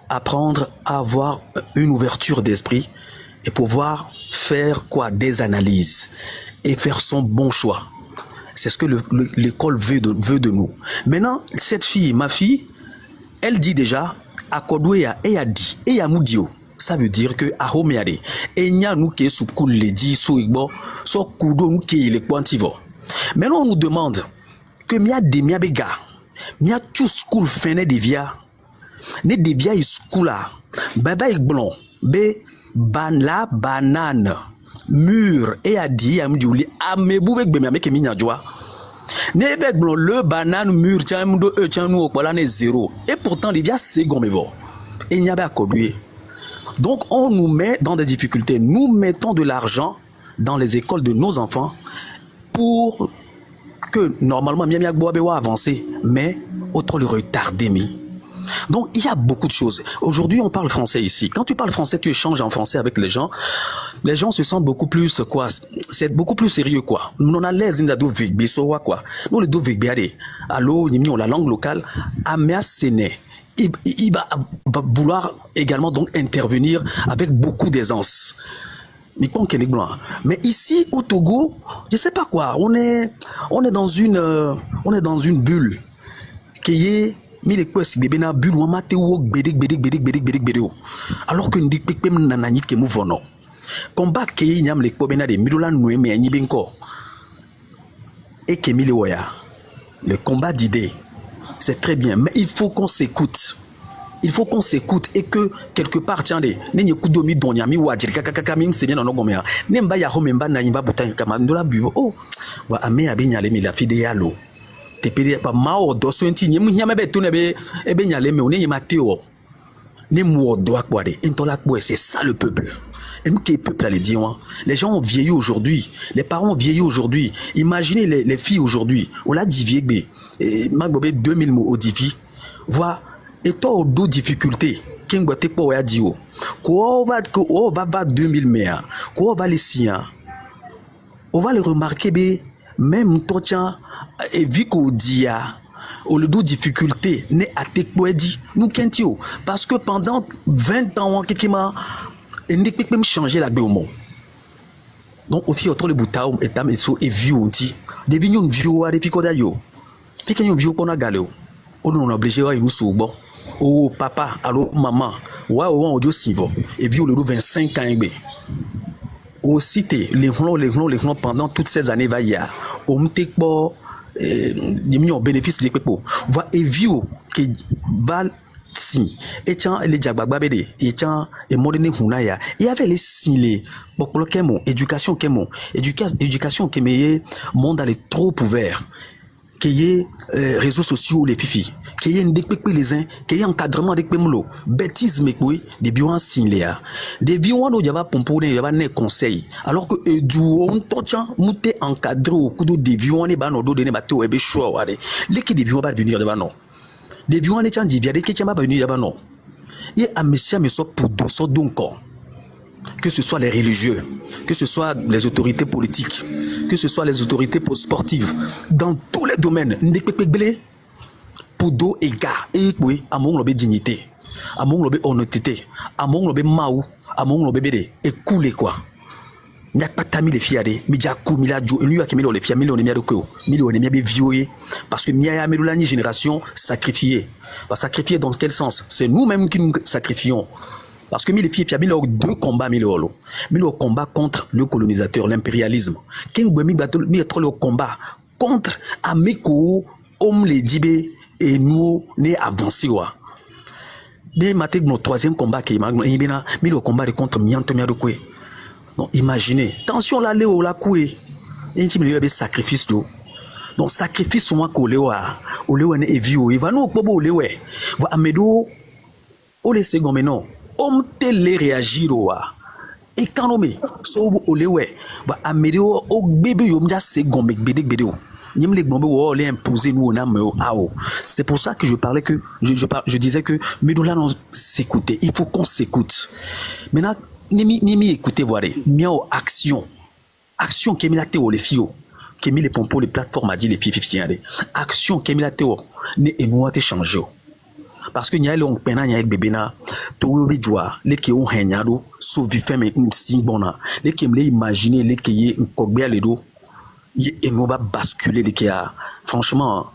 G: apprendre à avoir une ouverture d'esprit et pouvoir faire quoi? Des analyses et faire son bon choix. C'est ce que l'école veut de nous. Maintenant, cette fille, ma fille, elle dit déjà Akodouya et Yadi et Yamoudio. Ça veut dire que à Homeade et nya nous qui sous cool les dit so igbo so kudo nous qui les quantivo. Maintenant on nous demande que mia de mia bega mia tu school fene de via ne de via school là baba igblon be ban la banane mûr et Yadi Yamoudio li amebu bek be mia make minya joie. Ne bek blon le banane mûr tiens nous au voilà ne zéro et pourtant il y a second mais bon et nya ba Akodouye Donc, on nous met dans des difficultés. Nous mettons de l'argent dans les écoles de nos enfants pour que, normalement, Miami Agboabe va avancer, mais autre le retarder. Donc, il y a beaucoup de choses. Aujourd'hui, on parle français ici. Quand tu parles français, tu échanges en français avec les gens se sentent beaucoup plus, quoi, c'est beaucoup plus sérieux, quoi. Nous, on a l'aise d'ado vigbe, quoi. Nous, le do vigbe, allô, on la langue locale, amea séné. Il va vouloir également donc intervenir avec beaucoup d'aisance. Mais ici au Togo, je sais pas quoi, on est dans une bulle qui est bulle alors que ndik pekpem nanani ke mouvono combat qui y a les pobena de midola noueme anyi benko et que le combat d'idées c'est très bien, mais il faut qu'on s'écoute. Il faut qu'on s'écoute et que quelque part, tiens, n'est coup domi donya mi wajir kakakami c'est bien dans gomea. Nemba ya homemba na imba butan kama ndola buvo. Oh, wa ame abinyale mi la fidéalo. Te pere pa mao do soenti nyemu nyama be tunebe ebe nyale me oni mateo. Ne mo do akwade. Intola kwe, c'est ça le peuple. Et nous qui est peuple à les dire, les gens ont vieilli aujourd'hui, les parents ont vieilli aujourd'hui. Imaginez les filles aujourd'hui. On l'a dit vieux et magbobe 2000 mots au divi. Voilà. Et toi, aux deux difficultés, qui ont été pour dire, qu'on va 2000 mètres, qu'on va les siens, on va les remarquer, même toi, et vu qu'on dit, au lieu de difficultés, n'est à tes poédies, nous qu'entio, parce que pendant 20 ans, quelqu'un et ne peut même changer la béomo. Donc, au fil de le boutao, et vieux, on dit, des vignes vieux, des ficots d'ailleurs, fait qu'il y a un vieux qu'on a galé, on est obligé à nous souber. Oh papa, allô maman, waouh, on dit si et puis on le 25 ans. Au cité, les ronds pendant toutes ces années va y a. On me take pour des millions bénéfices des peuples. Voilà et vieux qui va si et tiens les diabababede et tiens et moderne hunaya. Il y avait les signes pour le kémo, éducation kémo, éducation qui meilleur monde allait trop ouvert. Qu'il y ait réseaux sociaux, les fifi, qu'il y ait une décpéque les uns, qu'il y ait encadrement des pémolo, bêtises, mais oui, des biens signés. Des biens où il y a pomponné, il y a des conseils. Alors que on t'entend, mouté encadré au coup de des biens, les banaux de bateaux, et bien choix, les qui des biens va venir de banon. Des biens, les gens disent, il y a des qui va venir de banon. Et à messieurs, mais soit pour deux sortes d'encore. Que ce soit les religieux, que ce soit les autorités politiques, que ce soit les autorités sportives, dans tous les domaines, pour dos et gars, et oui, à mon lobby dignité, à mon lobby honnêteté, à mon lobby maou, à mon lobby bédé, et couler quoi. Il n'y a pas de fiadé, mais il y a coup, il y a du, il y a qui les fiadés, millions de miadoko, millions de miadés vieux, parce que il y a une génération sacrifiée. Sacrifiée dans quel sens? C'est nous-mêmes qui nous sacrifions. Parce que les filles, il y a deux combats, le combat contre le colonisateur, l'impérialisme. Quand il y a le combat contre Ameko, Homme les Dibé, et nous, nous avançons. Dès notre troisième combat, qui est le combat contre Mianto Miadokwe. Donc imaginez, tension là, Léo, la coué, et il y a des sacrifices. Donc sacrifice, moi, au Léo est vieux, il va nous, au Léo, va Amédo, au laisser gommer non. On télé réagir et quand on met so olewe ba amédio au bébé yo mja se gombe bédé nyem les gombe wo les imposer nous na me ao. C'est pour ça que je parlais que je disais que Medola non s'écouter, il faut qu'on s'écoute. Maintenant ni écouter voir miao action qui mis la théo les fio qui mis les pompos les plateformes a dit les filles action qui mis la théo ne émoite changer. Parce que n'y a long pena n'y a bébé na to be joie les qui ont regnado sauvi femme si bona les qui me imaginer les qui est kogbe le do et on va basculer les qui a franchement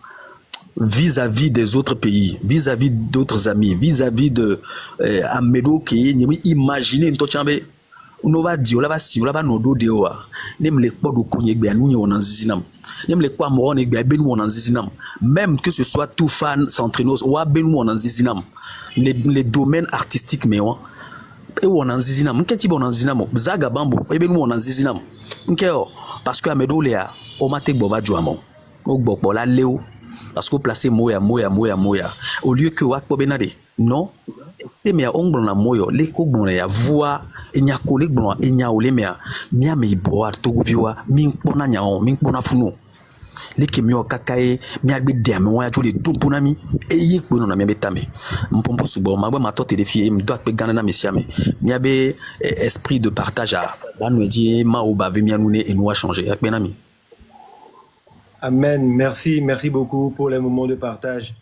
G: vis-à-vis des autres pays, vis-à-vis d'autres amis, vis-à-vis de Amédo qui est imaginer to chambe on va dire on va si on va no do de wa nem les pas do konye gbe anu on en zizinam nem les pas mo on gbe ben on en zizinam même que ce soit tout fan s'entraînos ou ben on en zizinam les domaines artistiques mais et on en zizinam qu'est-ce bon en zizinam zaga bambo et ben on en zizinam nkeo parce que Amédo léa o mate gbo ba joamo o gbo la léo parce que placer moya au lieu que wa benade non respect mais on blona moyo les ko blona ya voix et nya ko les blona et nya ole mais mia me boar to viwa min pona nya on min pona funo les ki mio kakae mia be de me wa jole tout ponami e yi ko na mia betame mpompo subo ma ba ma to téléfier me doit pe gana na mesiame mia be esprit de partage à ba no di ma o ba ve mia nune et nous a changer ak benami.
A: Amen. Merci beaucoup pour les moments de partage.